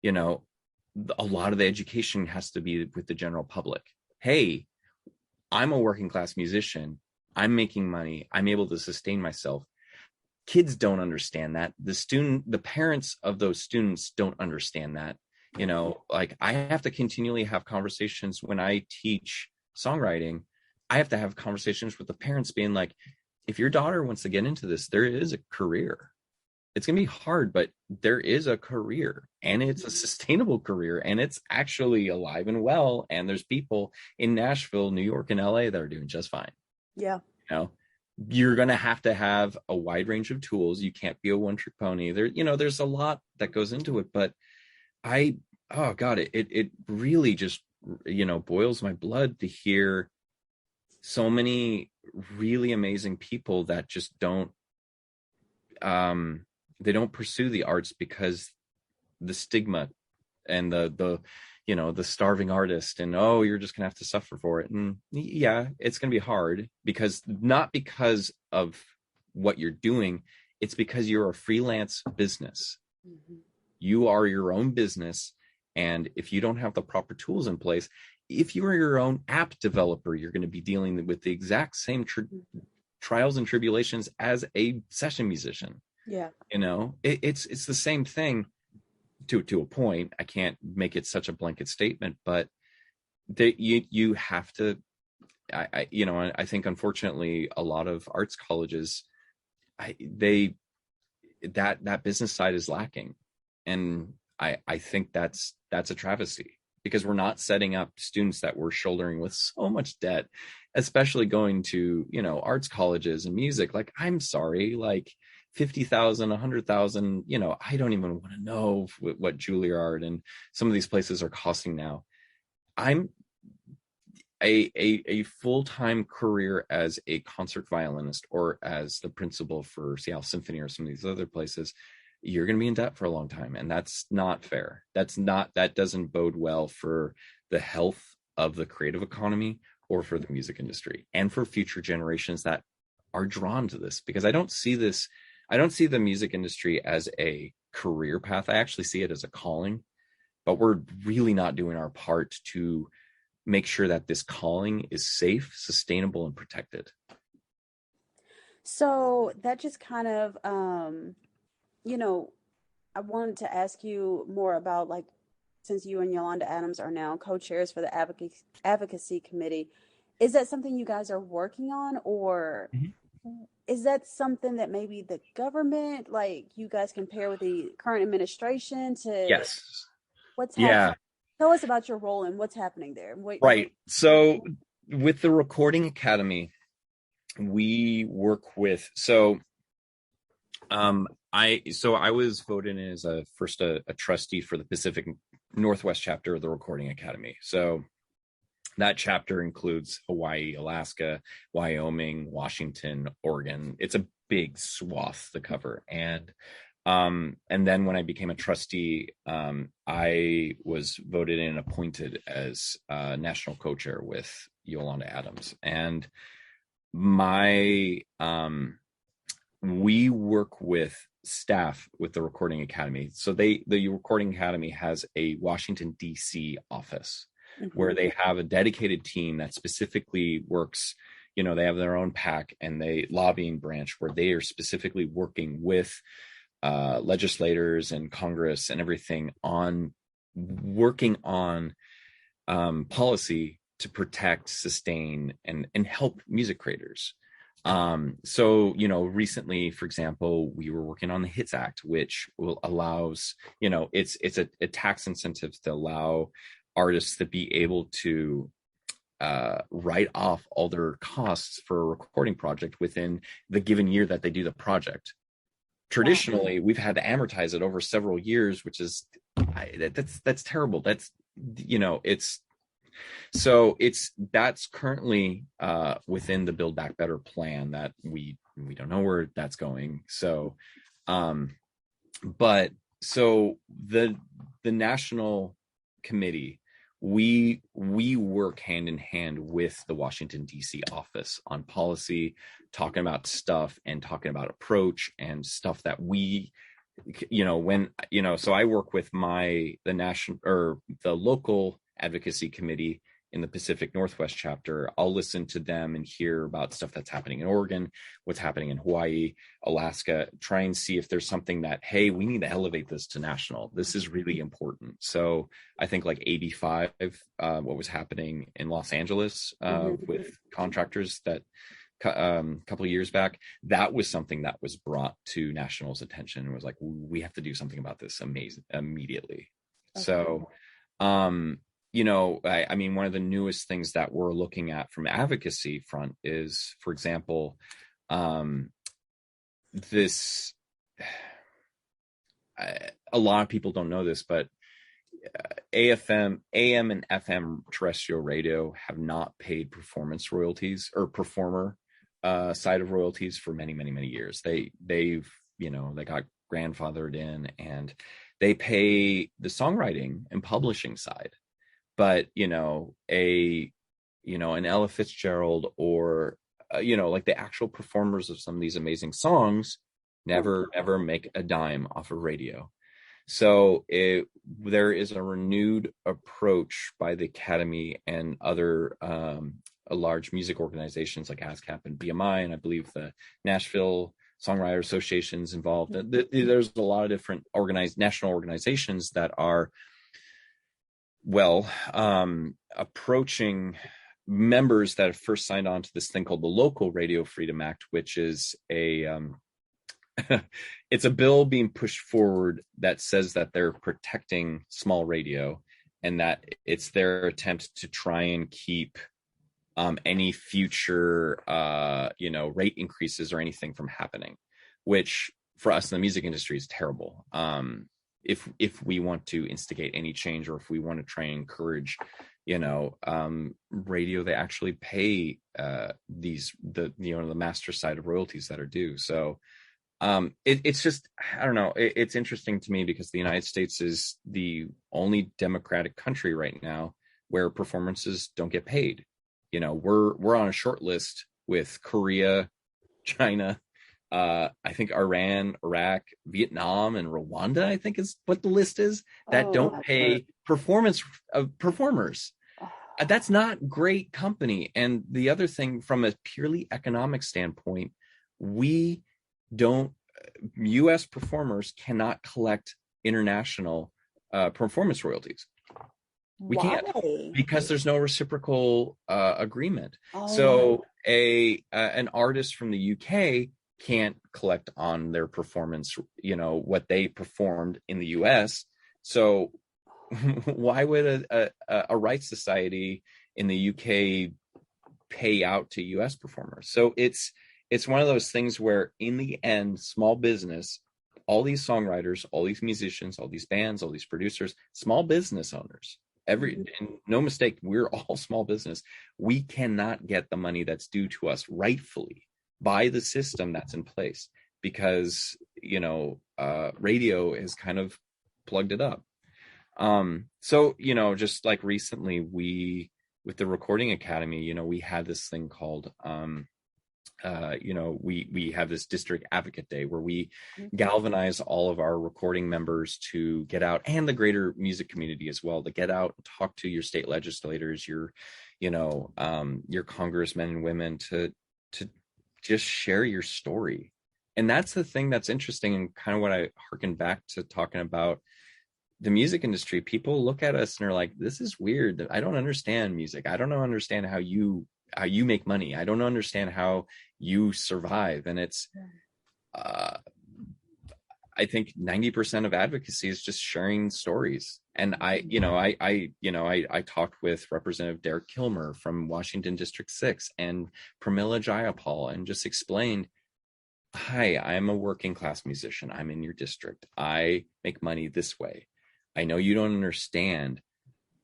a lot of the education has to be with the general public. Hey, I'm a working class musician. I'm making money. I'm able to sustain myself. Kids don't understand that. The parents of those students don't understand that. I have to continually have conversations when I teach songwriting. I have to have conversations with the parents being like, if your daughter wants to get into this, there is a career. It's going to be hard, but there is a career, and it's a sustainable career, and it's actually alive and well. And there's people in Nashville, New York, and LA that are doing just fine.
Yeah.
You're going to have a wide range of tools. You can't be a one-trick pony. There's a lot that goes into it, but it really just, boils my blood to hear so many really amazing people that just don't, they don't pursue the arts because the stigma and the starving artist, and you're just gonna have to suffer for it. And yeah, it's gonna be hard, not because of what you're doing, it's because you're a freelance business. You are your own business, and if you don't have the proper tools in place, if you are your own app developer, you're going to be dealing with the exact same trials and tribulations as a session musician.
Yeah.
It's the same thing to a point. I can't make it such a blanket statement, but you have to, I think unfortunately a lot of arts colleges, that business side is lacking. And I think that's a travesty, because we're not setting up students that we're shouldering with so much debt, especially going to, arts colleges and music. Like, I'm sorry, like 50,000, 100,000, I don't even want to know what Juilliard and some of these places are costing now. I'm a full-time career as a concert violinist or as the principal for Seattle Symphony or some of these other places. You're going to be in debt for a long time, and that's not fair. That doesn't bode well for the health of the creative economy or for the music industry and for future generations that are drawn to this, because I don't see the music industry as a career path. I actually see it as a calling, but we're really not doing our part to make sure that this calling is safe, sustainable, and protected.
So that just kind of, I wanted to ask you more about, like, since you and Yolanda Adams are now co-chairs for the advocacy committee, is that something you guys are working on, or is that something that maybe the government, like, you guys compare with the current administration to?
Yes.
What's happening? Tell us about your role and what's happening there.
Right. So with the Recording Academy, we work with, I was voted in as a trustee for the Pacific Northwest chapter of the Recording Academy. So that chapter includes Hawaii, Alaska, Wyoming, Washington, Oregon. It's a big swath to cover. And then when I became a trustee, I was voted in and appointed as national co-chair with Yolanda Adams. And we work with staff with the Recording Academy. So the Recording Academy has a Washington, D.C. office where they have a dedicated team that specifically works, they have their own PAC and lobbying branch where they are specifically working with legislators and Congress and everything working on policy to protect, sustain, and help music creators. Recently, for example, we were working on the HITS Act, which allows, it's a tax incentive to allow artists to be able to write off all their costs for a recording project within the given year that they do the project. Traditionally, we've had to amortize it over several years, which is that's terrible. That's that's currently within the Build Back Better plan that we don't know where that's going. So the national committee, we work hand in hand with the Washington, D.C. office on policy, talking about stuff and talking about approach and stuff that so I work with the local advocacy committee in the Pacific Northwest chapter. I'll listen to them and hear about stuff that's happening in Oregon, what's happening in Hawaii, Alaska, try and see if there's something that, hey, we need to elevate this to national. This is really important. So I think like AB5, what was happening in Los Angeles with contractors that a couple of years back, that was something that was brought to national's attention and was like, we have to do something about this immediately. Okay. So, I mean, one of the newest things that we're looking at from advocacy front is, for example, a lot of people don't know this, but AM and FM terrestrial radio have not paid performance royalties or performer side of royalties for many, many, many years. They got grandfathered in and they pay the songwriting and publishing side. But, an Ella Fitzgerald or, like the actual performers of some of these amazing songs never, ever make a dime off of radio. So there is a renewed approach by the Academy and other large music organizations like ASCAP and BMI, and I believe the Nashville Songwriter Association's involved. There's a lot of different national organizations that are approaching members that have first signed on to this thing called the Local Radio Freedom Act, which is it's a bill being pushed forward that says that they're protecting small radio and that it's their attempt to try and keep any future rate increases or anything from happening, which for us in the music industry is terrible. If we want to instigate any change, or if we want to try and encourage, radio, they actually pay the master side of royalties that are due. So it's just, I don't know. It's interesting to me because the United States is the only democratic country right now where performances don't get paid. We're on a short list with Korea, China, I think Iran, Iraq, Vietnam, and Rwanda, I think is what the list is, that don't pay performers. That's not great company. And the other thing, from a purely economic standpoint, we don't, US performers cannot collect international performance royalties. We can't, because there's no reciprocal agreement. So an artist from the UK can't collect on their performance, what they performed in the US. So why would a rights society in the UK pay out to US performers? So it's one of those things where, in the end, small business, all these songwriters, all these musicians, all these bands, all these producers, small business owners, and no mistake, we're all small business. We cannot get the money that's due to us rightfully by the system that's in place, because radio has kind of plugged it up. So just like recently, with the Recording Academy, we had this thing called we have this district advocate day where we galvanize all of our recording members to get out, and the greater music community as well, to get out and talk to your state legislators, your congressmen and women, to just share your story. And that's the thing that's interesting, and kind of what I harken back to talking about the music industry. People look at us and are like, this is weird. I don't understand music. I don't understand how you make money. I don't understand how you survive. And it's, I think 90% of advocacy is just sharing stories. And I talked with Representative Derek Kilmer from Washington District 6 and Pramila Jayapal, and just explained, hi, I'm a working class musician. I'm in your district. I make money this way. I know you don't understand,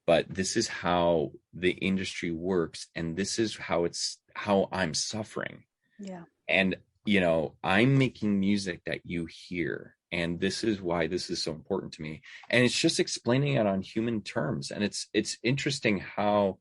but this is how the industry works, and this is how I'm suffering.
Yeah.
And I'm making music that you hear, and this is why this is so important to me. And it's just explaining it on human terms. And it's interesting how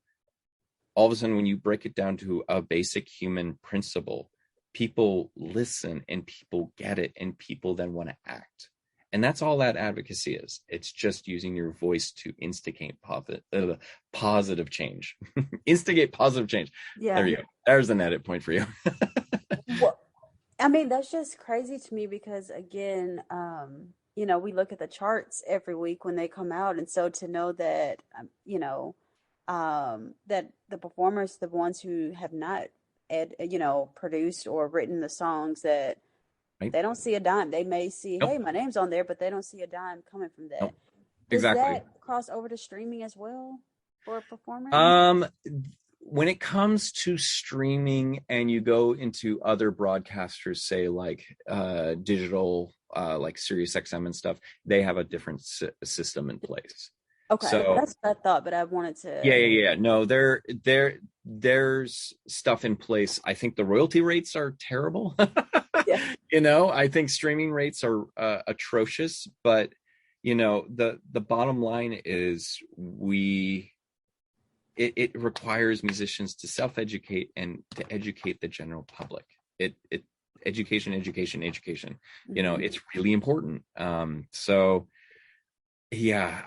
all of a sudden, when you break it down to a basic human principle, people listen and people get it, and people then want to act. And that's all that advocacy is. It's just using your voice to instigate positive change. Instigate positive change. Yeah. There you go. There's an edit point for you.
Well, I mean, that's just crazy to me, because again, we look at the charts every week when they come out. And so to know that, that the performers, the ones who have not, produced or written the songs, that they don't see a dime. They may see, hey, my name's on there, but they don't see a dime coming from that.
Exactly.
Does that cross over to streaming as well for performers?
When it comes to streaming, and you go into other broadcasters, say like digital, like SiriusXM and stuff, they have a different system in place.
Okay, so that's what I thought, but I wanted to.
Yeah. No, there's stuff in place. I think the royalty rates are terrible. Yeah. I think streaming rates are atrocious, but the bottom line is it requires musicians to self-educate and to educate the general public. Education. Mm-hmm. It's really important. So yeah,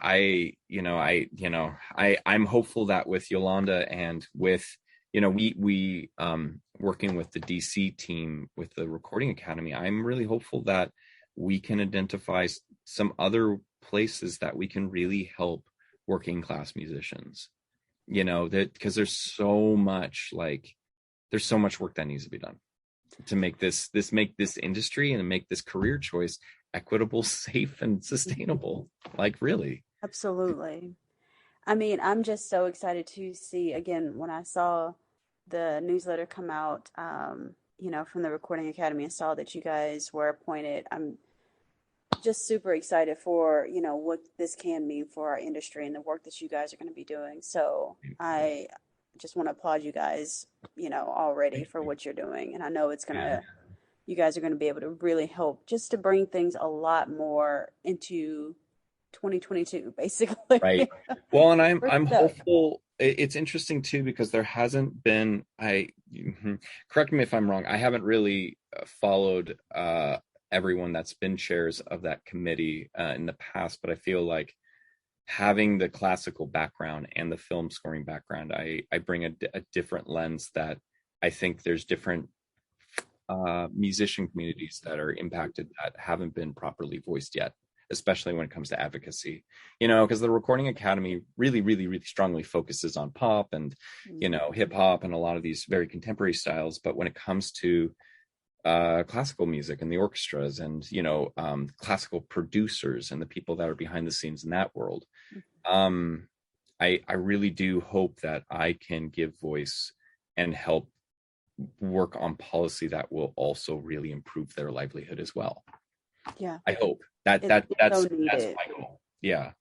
I'm hopeful that with Yolanda and with we working with the DC team with the Recording Academy, I'm really hopeful that we can identify some other places that we can really help working class musicians. That because there's so much work that needs to be done to make this industry and make this career choice equitable, safe, and sustainable. Really.
Absolutely. I mean, I'm just so excited to see, again, when I saw the newsletter come out, from the Recording Academy, and saw that you guys were appointed. I'm just super excited for, what this can mean for our industry and the work that you guys are going to be doing. So I just want to applaud you guys, already for what you're doing. And I know you guys are going to be able to really help just to bring things a lot more into 2022, basically.
Right. Well, and I'm hopeful. It's interesting too, because there hasn't been, correct me if I'm wrong, I haven't really followed everyone that's been chairs of that committee in the past, but I feel like having the classical background and the film scoring background, I bring a different lens that I think there's different musician communities that are impacted that haven't been properly voiced yet, especially when it comes to advocacy, because the Recording Academy really, really, really strongly focuses on pop and, hip hop and a lot of these very contemporary styles. But when it comes to classical music and the orchestras and, classical producers and the people that are behind the scenes in that world, I really do hope that I can give voice and help work on policy that will also really improve their livelihood as well.
Yeah,
I hope that's my goal. Yeah,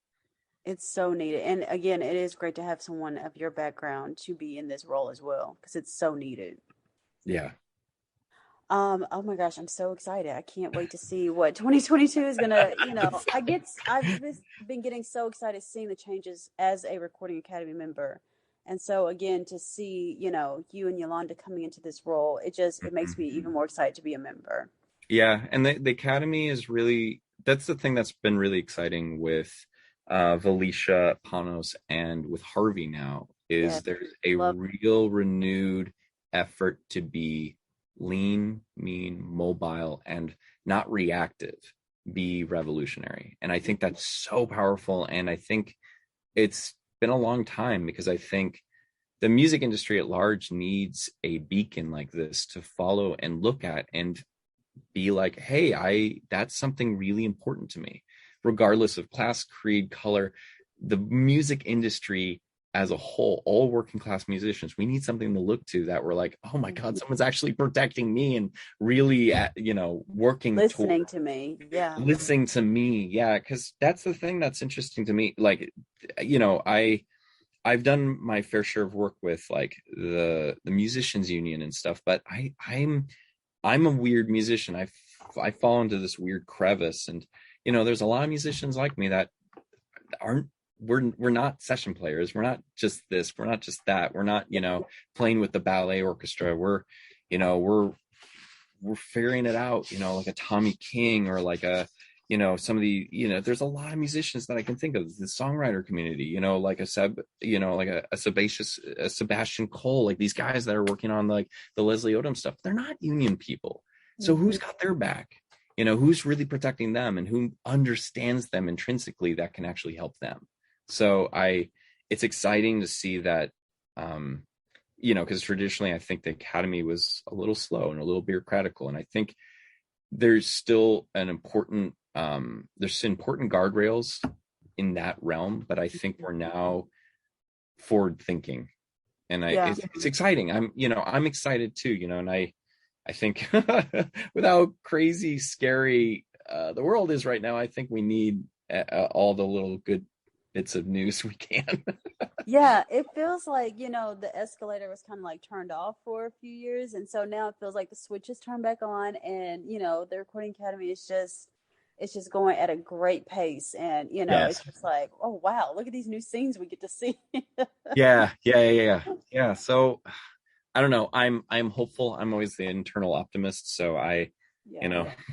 it's so needed. And again, it is great to have someone of your background to be in this role as well, because it's so needed.
Yeah.
Oh my gosh, I'm so excited. I can't wait to see what 2022 is gonna, I've been getting so excited seeing the changes as a Recording Academy member. And so again, to see, you and Yolanda coming into this role, it makes me even more excited to be a member.
Yeah. And the Academy is really, that's the thing that's been really exciting with Valicia Panos and with Harvey now is there's a real renewed effort to be lean, mean, mobile, and not reactive, be revolutionary. And I think that's so powerful. And I think it's been a long time, because I think the music industry at large needs a beacon like this to follow and look at and be like, hey, that's something really important to me, regardless of class, creed, color. The music industry as a whole, all working class musicians, we need something to look to that we're like, oh my God, someone's actually protecting me and really, working,
listening to me. Yeah.
Listening to me. Yeah. Cause that's the thing that's interesting to me. Like, I've done my fair share of work with like the musicians union and stuff, but I'm a weird musician. I fall into this weird crevice, and, there's a lot of musicians like me that aren't, we're not session players. We're not just this. We're not just that. We're not, playing with the ballet orchestra. We're figuring it out, like a Tommy King or like a, some of the, there's a lot of musicians that I can think of, the songwriter community, like a Sebastian Cole, like these guys that are working on like the Leslie Odom stuff. They're not union people. So who's got their back? Who's really protecting them and who understands them intrinsically that can actually help them? So it's exciting to see that, because traditionally I think the Academy was a little slow and a little bureaucratical. And I think there's still there's important guardrails in that realm, but I think we're now forward thinking, and it's exciting. I'm excited too, and I think with how crazy, scary the world is right now, I think we need all the little good bits of news we can.
Yeah, it feels like, the escalator was kind of like turned off for a few years. And so now it feels like the switch is turned back on, and, the Recording Academy is just going at a great pace. And, it's just like, oh, wow, look at these new scenes we get to see.
Yeah. So I don't know. I'm hopeful. I'm always the internal optimist. So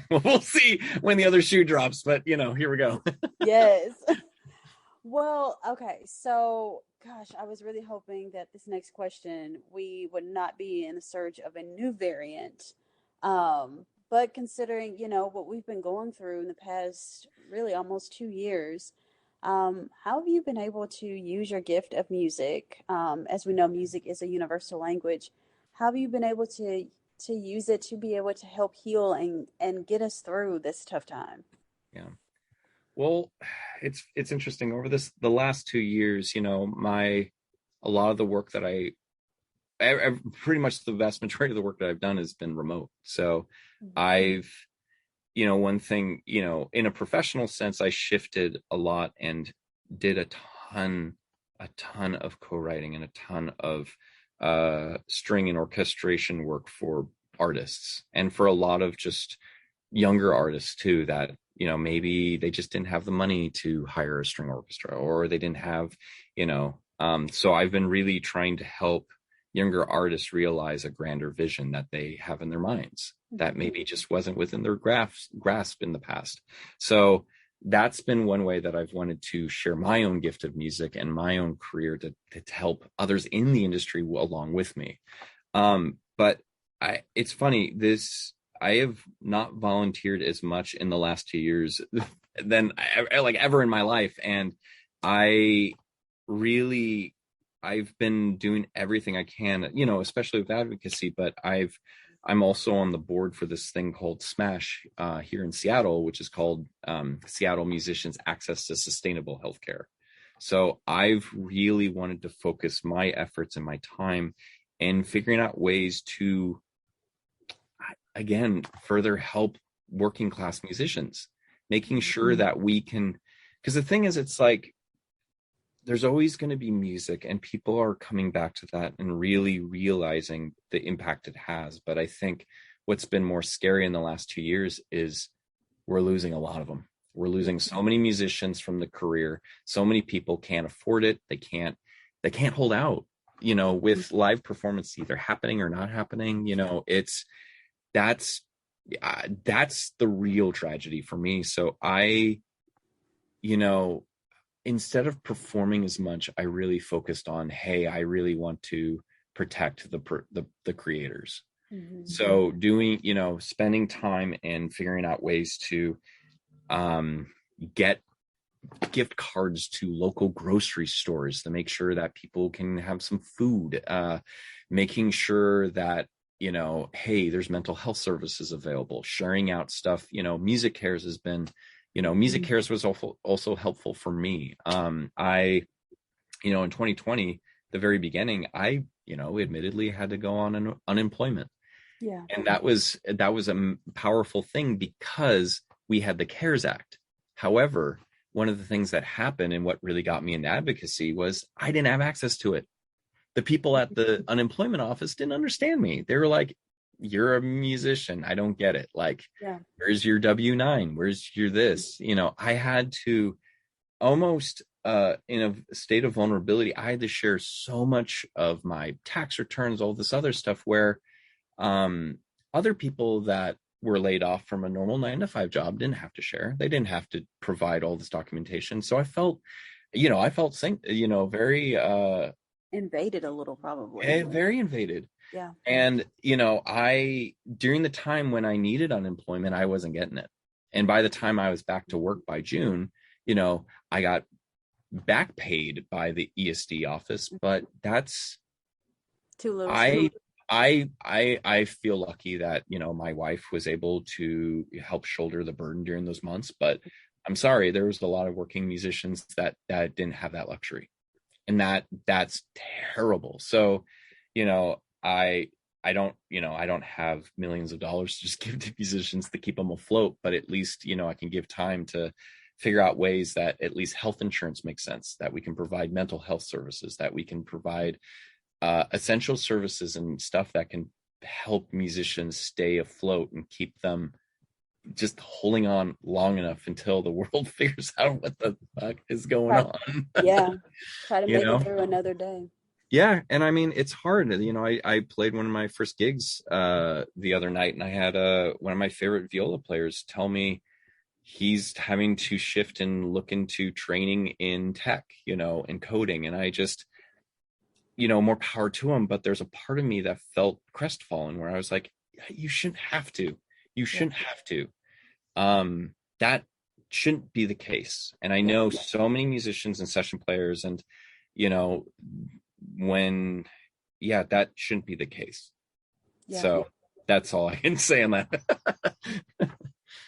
we'll see when the other shoe drops, but here we go.
Yes. Well, okay. So, gosh, I was really hoping that this next question, we would not be in the search of a new variant. But considering, what we've been going through in the past, really almost 2 years, how have you been able to use your gift of music? As we know, music is a universal language. How have you been able to use it to be able to help heal and get us through this tough time?
Yeah. Well, it's interesting over the last 2 years, a lot of the work that I pretty much the vast majority of the work that I've done has been remote. So I've, one thing, in a professional sense, I shifted a lot and did a ton of co-writing and a ton of string and orchestration work for artists, and for a lot of just younger artists too, that maybe they just didn't have the money to hire a string orchestra, or they didn't have, so I've been really trying to help younger artists realize a grander vision that they have in their minds that maybe just wasn't within their grasp in the past. So that's been one way that I've wanted to share my own gift of music and my own career to help others in the industry along with me. But it's funny, I have not volunteered as much in the last 2 years than like ever in my life. And I've been doing everything I can, especially with advocacy, but I'm also on the board for this thing called SMASH here in Seattle, which is called Seattle Musicians Access to Sustainable Healthcare. So I've really wanted to focus my efforts and my time in figuring out ways to, again, further help working class musicians, making sure that we can, because the thing is, it's like, there's always going to be music and people are coming back to that and really realizing the impact it has. But I think what's been more scary in the last 2 years is we're losing a lot of them. We're losing so many musicians from the career. So many people can't afford it. They can't hold out, with live performance either happening or not happening. That's the real tragedy for me. So instead of performing as much, I really focused on, hey, I really want to protect the creators. Mm-hmm. So doing, spending time and figuring out ways to get gift cards to local grocery stores to make sure that people can have some food, making sure that, hey, there's mental health services available, sharing out stuff. Music Cares has been, Music Cares was also helpful for me. In 2020, the very beginning, I, admittedly had to go on unemployment.
Yeah.
And that was a powerful thing because we had the CARES Act. However, one of the things that happened and what really got me into advocacy was I didn't have access to it. The people at the unemployment office didn't understand me. They were like, you're a musician. I don't get it. Like, where's your W-9? Where's your this? I had to almost in a state of vulnerability, I had to share so much of my tax returns, all this other stuff where other people that were laid off from a normal 9-to-5 job didn't have to share. They didn't have to provide all this documentation. So I felt very
invaded a little, probably.
Very invaded.
Yeah.
And, during the time when I needed unemployment, I wasn't getting it. And by the time I was back to work by June, I got back paid by the ESD office, but that's
too little.
I feel lucky that, my wife was able to help shoulder the burden during those months, but I'm sorry, there was a lot of working musicians that didn't have that luxury. And that's terrible. So, I don't have millions of dollars to just give to musicians to keep them afloat, but at least, I can give time to figure out ways that at least health insurance makes sense, that we can provide mental health services, that we can provide essential services and stuff that can help musicians stay afloat and keep them just holding on long enough until the world figures out what the fuck is going on.
Yeah. Try to make it through another day.
Yeah. And I mean, it's hard. I played one of my first gigs the other night, and I had one of my favorite viola players tell me he's having to shift and look into training in tech, and coding. And I just, more power to him. But there's a part of me that felt crestfallen where I was like, you shouldn't have to. You shouldn't have to. That shouldn't be the case. And I know so many musicians and session players, and that shouldn't be the case. So that's all I can say on that.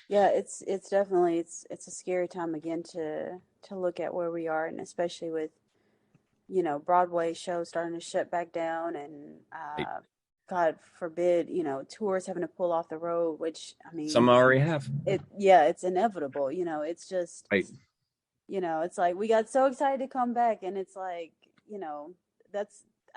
Yeah, it's definitely it's a scary time again to look at where we are, and especially with Broadway shows starting to shut back down, and God forbid, tours having to pull off the road, which, I mean,
some already have.
It's inevitable. It's just,
right.
It's like we got so excited to come back, and it's like,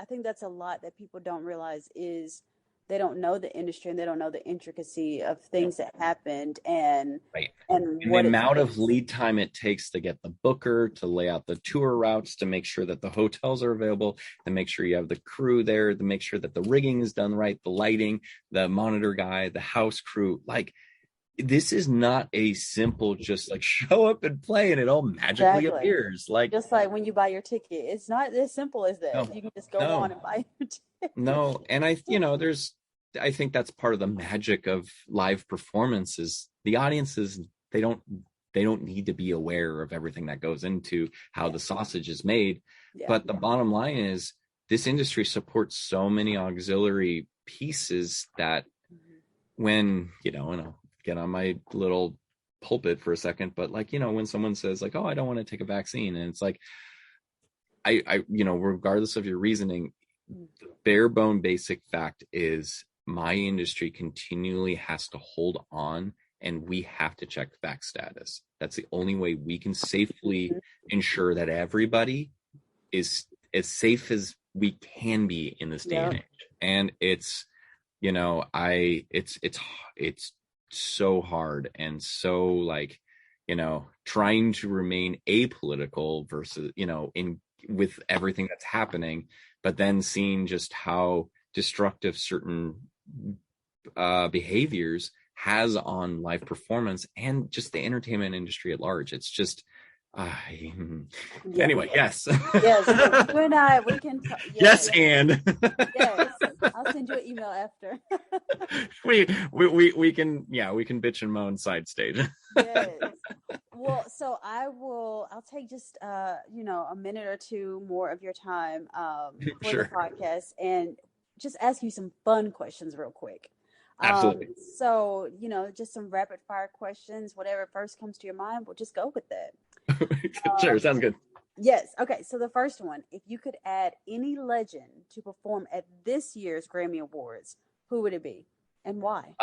I think that's a lot that people don't realize is they don't know the industry and they don't know the intricacy of things that happened and
the amount of lead time it takes to get the booker to lay out the tour routes, to make sure that the hotels are available, to make sure you have the crew there, to make sure that the rigging is done right, the lighting, the monitor guy, the house crew. Like, this is not a simple just like show up and play and it all magically appears. Like
just like when you buy your ticket, it's not as simple as that. You can just go on and buy your ticket.
No, and I think that's part of the magic of live performances. The audiences, they don't need to be aware of everything that goes into how the sausage is made. But the bottom line is this industry supports so many auxiliary pieces that when, and I'll get on my little pulpit for a second, but like, when someone says like, oh, I don't want to take a vaccine. And it's like, I regardless of your reasoning, the bare bone basic fact is my industry continually has to hold on and we have to check vax status. That's the only way we can safely ensure that everybody is as safe as we can be in this day and age. And it's, it's so hard and so like, trying to remain apolitical versus, with everything that's happening, but then seeing just how destructive certain behaviors has on live performance and just the entertainment industry at large. It's just anyway, yes.
Yes, you and I, we can
yes, and
yes, I'll send you an email after.
we can bitch and moan side stage.
Yes. Well, so I'll take just a minute or two more of your time for the podcast and just ask you some fun questions real quick.
Absolutely.
So, just some rapid fire questions, whatever first comes to your mind, we'll just go with that.
Sure, sounds good.
Yes. Okay. So the first one, if you could add any legend to perform at this year's Grammy Awards, who would it be and why?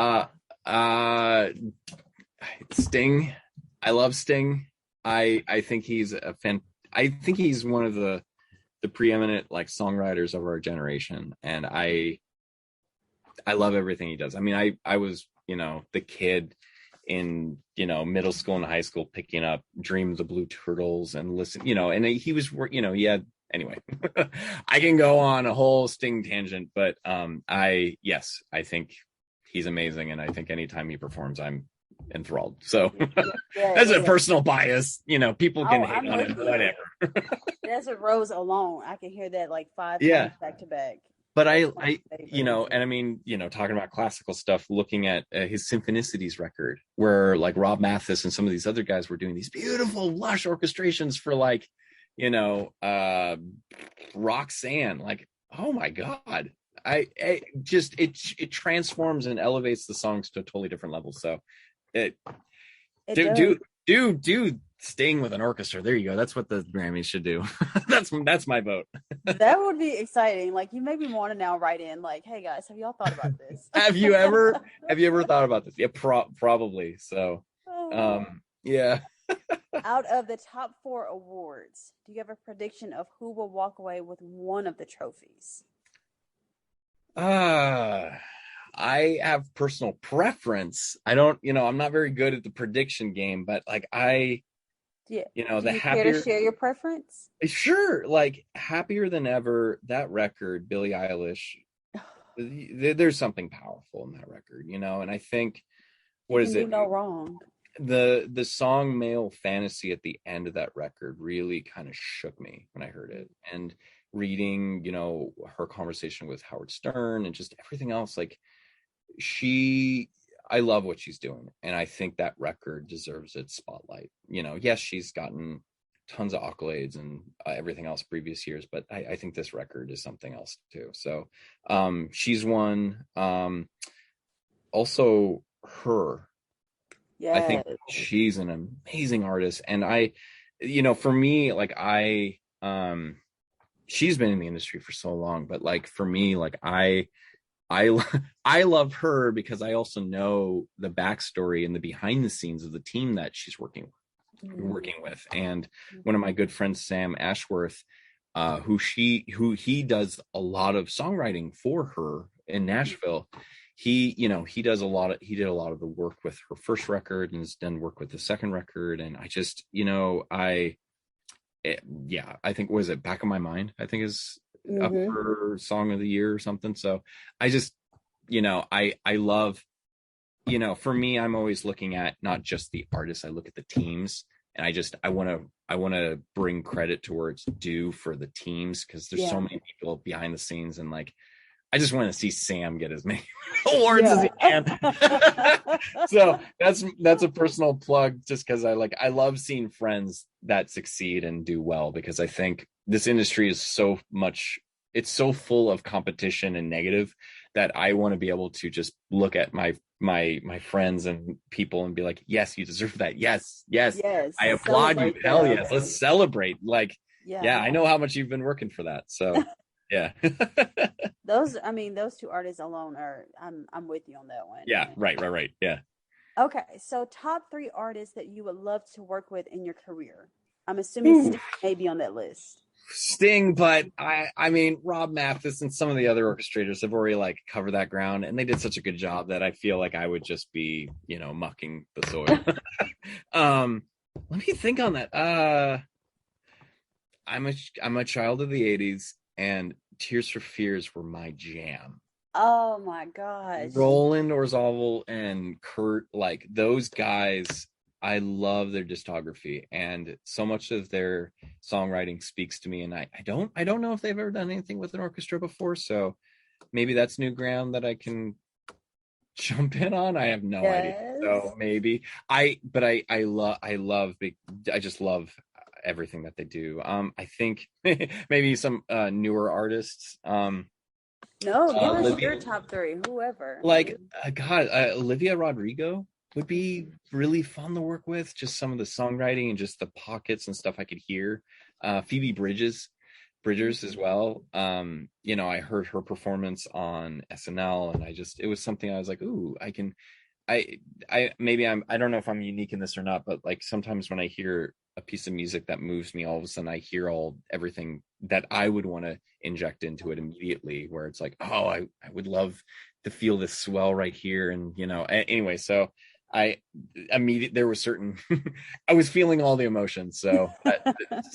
Sting. I love Sting. I think he's I think he's one of the preeminent like songwriters of our generation, and I love everything he does. I mean, I was the kid in middle school and high school picking up Dream of the Blue Turtles and listen, and he was he had anyway. I can go on a whole Sting tangent, but I think he's amazing, and I think anytime he performs I'm enthralled. So that's a personal bias, people can hate on it, whatever.
That's a Rose alone, I can hear that like 5 times back to back.
But I and I mean, talking about classical stuff, looking at his Symphonicities record, where like Rob Mathis and some of these other guys were doing these beautiful, lush orchestrations for like, Roxanne. Like, oh my God, it transforms and elevates the songs to a totally different level. So, dude. Sting with an orchestra. There you go. That's what the Grammys should do. that's my vote.
That would be exciting. Like, you make me want to now write in like, hey guys, have y'all thought about this?
have you ever thought about this? Yeah, probably. So yeah.
Out of the top 4 awards, do you have a prediction of who will walk away with one of the trophies?
I have personal preference. I don't, I'm not very good at the prediction game, but like
do you
happier.
Care to share your preference?
Sure, like Happier Than Ever. That record, Billie Eilish. There's something powerful in that record, and I think what is it?
No wrong.
The song "Male Fantasy" at the end of that record really kind of shook me when I heard it, and reading, her conversation with Howard Stern and just everything else, like I love what she's doing, and I think that record deserves its spotlight. Yes, she's gotten tons of accolades and everything else previous years, but I think this record is something else too. So she's one. Also her.
Yeah,
I think she's an amazing artist, and for me, like she's been in the industry for so long, but like for me, like I love her because I also know the backstory and the behind the scenes of the team that she's working with. And one of my good friends, Sam Ashworth, who he does a lot of songwriting for her in Nashville. He did a lot of the work with her first record and has done work with the second record. And I just, I think, was it Back of My Mind? I think is up for Song of the Year or something. So I just, I love you know, for me, I'm always looking at not just the artists, I look at the teams, and I want to bring credit to where it's due for the teams, because there's so many people behind the scenes, and like I just want to see Sam get as many awards as he can. So that's a personal plug, just because I love seeing friends that succeed and do well, because I think this industry is so much, it's so full of competition and negative, that I want to be able to just look at my friends and people and be like, yes, you deserve that. Yes. I applaud you. Hell yes. Let's celebrate. Like, yeah, I know how much you've been working for that. So yeah.
Those two artists alone are, I'm with you on that one.
Yeah. Right. Yeah.
Okay. So top 3 artists that you would love to work with in your career. I'm assuming Sting may be on that list.
Sting, but I mean Rob Mathis and some of the other orchestrators have already like covered that ground, and they did such a good job that I feel like I would just be, you know, mucking the soil. Let me think on that. I'm a child of the 80s, and Tears for Fears were my jam.
Oh my gosh.
Roland Orzabal and Kurt, like those guys, I love their discography, and so much of their songwriting speaks to me. And I don't know if they've ever done anything with an orchestra before, so maybe that's new ground that I can jump in on. I have no idea. So maybe I just love everything that they do. I think maybe some newer artists.
Give us your top 3, whoever.
Like Olivia Rodrigo would be really fun to work with. Just some of the songwriting and just the pockets and stuff I could hear. Phoebe Bridgers as well. You know, I heard her performance on SNL, and it was something I was like, ooh, I don't know if I'm unique in this or not, but like sometimes when I hear a piece of music that moves me, all of a sudden I hear everything that I would want to inject into it immediately, where it's like, oh, I would love to feel this swell right here. And, you know, anyway, so there was certain, I was feeling all the emotions. So,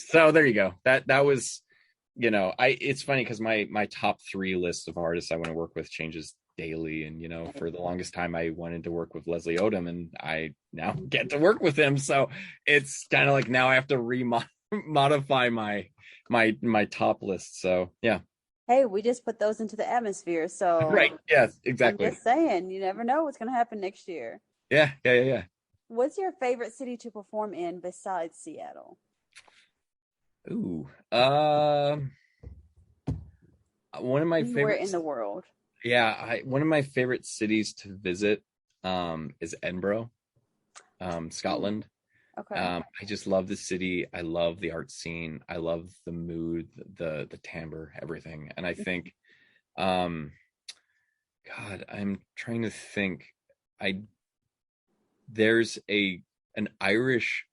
so there you go. That was, you know, it's funny because my top 3 list of artists I want to work with changes daily. And, you know, for the longest time I wanted to work with Leslie Odom, and I now get to work with him. So it's kind of like now I have to modify my top list. So yeah.
Hey, we just put those into the atmosphere. So
right. Yes, exactly.
I'm just saying, you never know what's going to happen next year.
Yeah.
What's your favorite city to perform in besides Seattle?
Ooh, one of my favorite
in the world.
Yeah, one of my favorite cities to visit is Edinburgh, Scotland.
Okay.
I just love the city. I love the art scene. I love the mood, the timbre, everything. And I think, God, I'm trying to think. There's an Irish,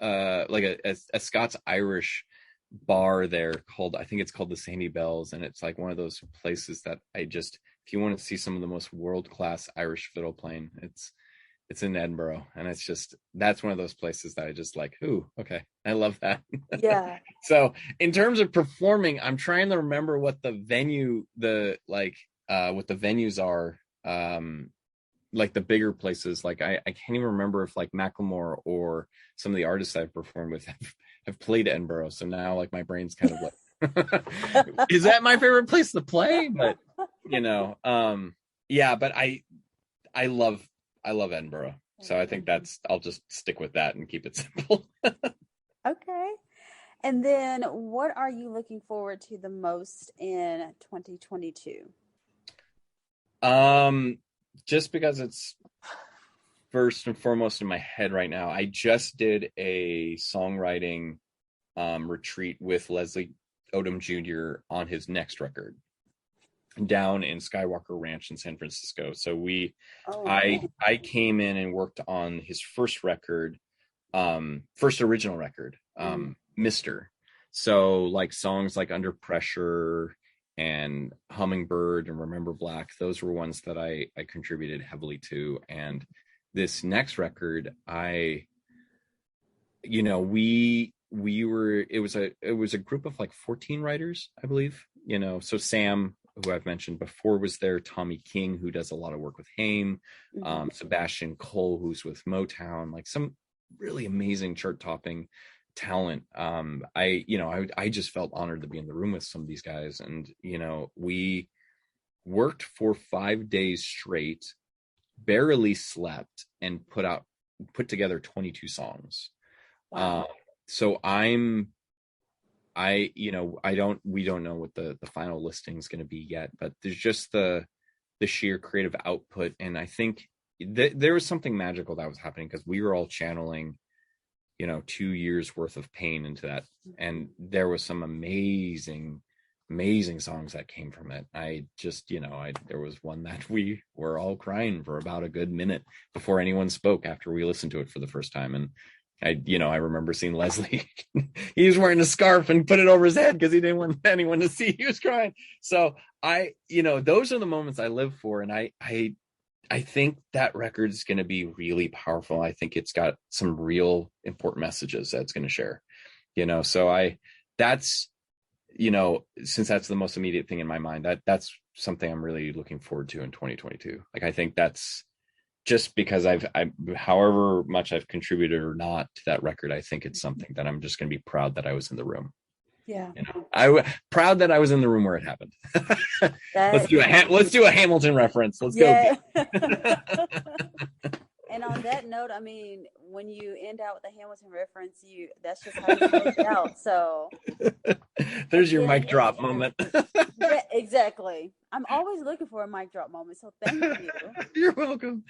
like a Scots Irish bar there I think it's called the Sandy Bells, and it's like one of those places that if you want to see some of the most world-class Irish fiddle playing, it's in Edinburgh, and that's one of those places that I just like, ooh, okay, I love that.
Yeah.
So in terms of performing, I'm trying to remember what the venues are, like the bigger places. Like I can't even remember if like Macklemore or some of the artists I've performed with have played Edinburgh. So now like my brain's kind of like, is that my favorite place to play? But you know, yeah, but I love Edinburgh. So I think I'll just stick with that and keep it simple.
Okay. And then what are you looking forward to the most in 2022?
Just because it's first and foremost in my head right now, I just did a songwriting retreat with Leslie Odom Jr. on his next record down in Skywalker Ranch in San Francisco. So I came in and worked on his first record, first original record, Mr. So like songs like Under Pressure and Hummingbird and Remember Black, those were ones that I contributed heavily to. And this next record, it was a group of like 14 writers, I believe, you know. So Sam, who I've mentioned before was there. Tommy King, who does a lot of work with Haim. Sebastian Cole, who's with Motown. Like some really amazing chart-topping talent. I just felt honored to be in the room with some of these guys, and we worked for 5 days straight, barely slept, and put together 22 songs.
Wow.
So we don't know what the final listing is going to be yet, but there's just the sheer creative output, and I think there was something magical that was happening because we were all channeling 2 years worth of pain into that, and there was some amazing songs that came from it. There was one that we were all crying for about a good minute before anyone spoke after we listened to it for the first time. And I remember seeing Leslie, he was wearing a scarf and put it over his head because he didn't want anyone to see he was crying. So those are the moments I live for. And I think that record is going to be really powerful. I think it's got some real important messages that it's going to share, since that's the most immediate thing in my mind, that's something I'm really looking forward to in 2022. Like, I think that's just because I however much I've contributed or not to that record, I think it's something that I'm just going to be proud that I was in the room.
Yeah.
Proud that I was in the room where it happened. Let's do a Hamilton reference. Let's go.
And on that note, I mean, when you end out with a Hamilton reference, that's just how you close it out. So
there's your mic drop moment.
Yeah, exactly. I'm always looking for a mic drop moment. So thank you.
You're welcome.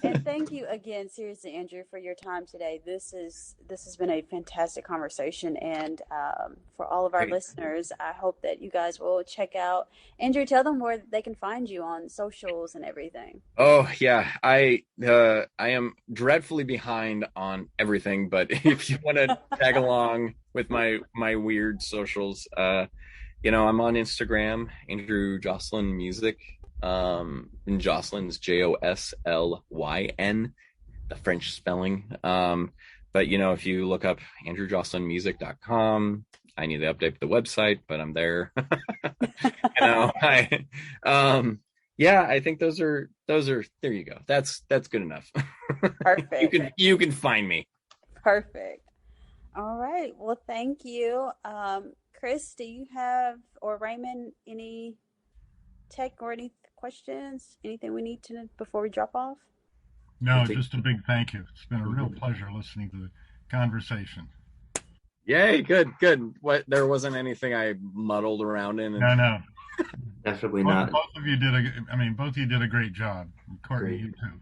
And thank you again, seriously, Andrew, for your time today. This has been a fantastic conversation, and for all of our listeners, I hope that you guys will check out Andrew. Tell them where they can find you on socials and everything.
Oh yeah, I am dreadfully behind on everything, but if you want to tag along with my weird socials, I'm on Instagram, Andrew Jocelyn Music. And Jocelyn's Joslyn, the French spelling. But if you look up andrewjocelynmusic.com, I need to update the website, but I'm there. I think those are there you go. That's good enough.
Perfect.
You can find me.
Perfect. All right. Well, thank you. Chris, do you have, or Raymond, any tech or any questions? Anything we need to know before we drop off?
No, just a big thank you. It's been a real pleasure listening to the conversation.
Yay, good. What, there wasn't anything I muddled around in?
No.
Definitely not.
Both of you did a great job. Courtney, you too.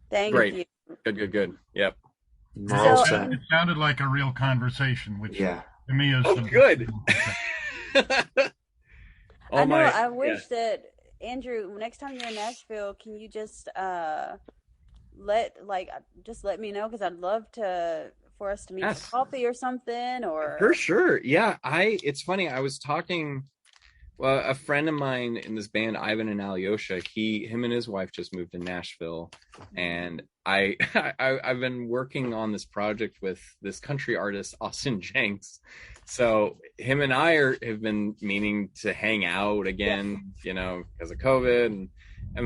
Thank you.
Good. Yep.
It sounded like a real conversation, which to me is
good.
I know. I wish that, Andrew, next time you're in Nashville, can you just let me know, because I'd love for us to meet for coffee or something, or
for sure. Yeah, it's funny. I was talking. A friend of mine in this band, Ivan and Alyosha, him and his wife just moved to Nashville, and I've been working on this project with this country artist, Austin Jenks. So him and I have been meaning to hang out again, because of COVID,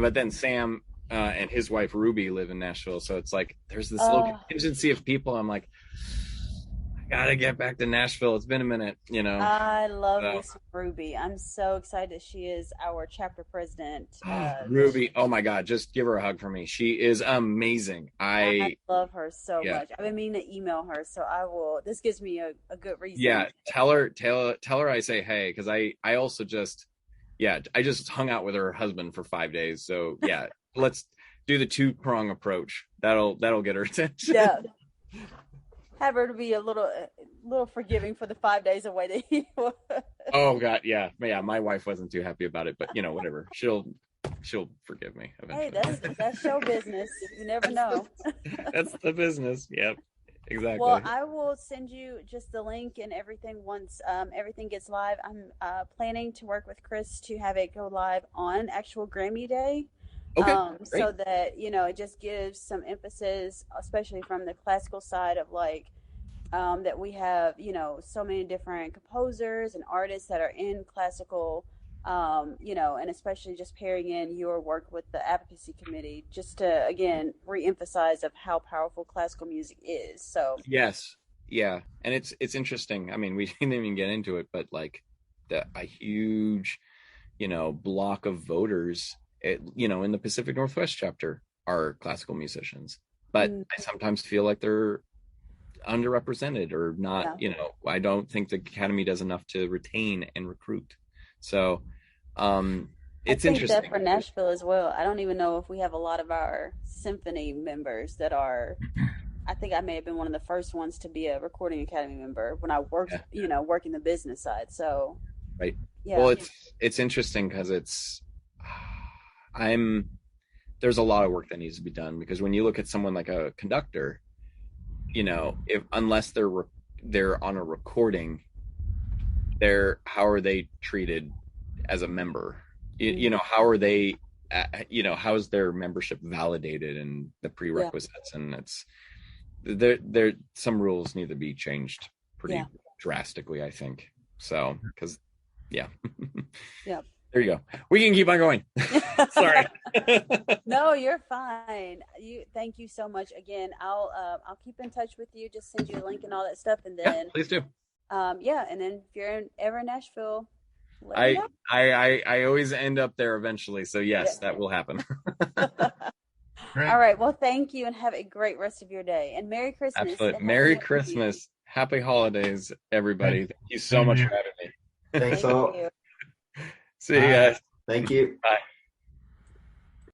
but then Sam and his wife Ruby live in Nashville, so it's like there's this little contingency of people. I'm like, gotta get back to Nashville. It's been a minute,
I love this Ruby. I'm so excited she is our chapter president.
Ruby, oh my God, just give her a hug for me. She is amazing. I
love her so much. I've been meaning to email her, so I will. This gives me a good reason.
Yeah, tell her I say hey, because I also I just hung out with her husband for 5 days. So yeah, let's do the 2-prong approach. That'll get her attention.
Yeah. Have her to be a little forgiving for the 5 days away that you.
Oh God, yeah. My wife wasn't too happy about it, but whatever. She'll forgive me eventually.
Hey, that's show business. You never know.
That's the business. Yep, exactly.
Well, I will send you just the link and everything once everything gets live. I'm planning to work with Chris to have it go live on actual Grammy Day.
Okay,
so that, it just gives some emphasis, especially from the classical side of that we have, so many different composers and artists that are in classical And especially just pairing in your work with the advocacy committee, just to again reemphasize of how powerful classical music is. So
yes, yeah, and it's interesting. I mean, we didn't even get into it, but like a huge, block of voters, in the Pacific Northwest chapter are classical musicians, but I sometimes feel like they're underrepresented or not. I don't think the Academy does enough to retain and recruit. So it's interesting.
That for Nashville as well. I don't even know if we have a lot of our symphony members that are. I think I may have been one of the first ones to be a Recording Academy member when I worked, working the business side. So,
right. Yeah. Well, it's interesting because there's a lot of work that needs to be done, because when you look at someone like a conductor, unless they're on a recording, how are they treated as a member? How are they, how is their membership validated and the prerequisites? And it's, there some rules need to be changed pretty drastically, I think. So, because yeah. There you go. We can keep on going. Sorry.
No, you're fine. Thank you so much again. I'll keep in touch with you. Just send you a link and all that stuff, and then
please do.
And then if you're ever in Nashville,
I always end up there eventually. So yes, that will happen.
All right. Well, thank you, and have a great rest of your day. And Merry Christmas.
Absolutely. Merry Christmas. Happy holidays, everybody. Thank you so much for having me.
Thanks all.
See you guys.
Thank you.
Bye.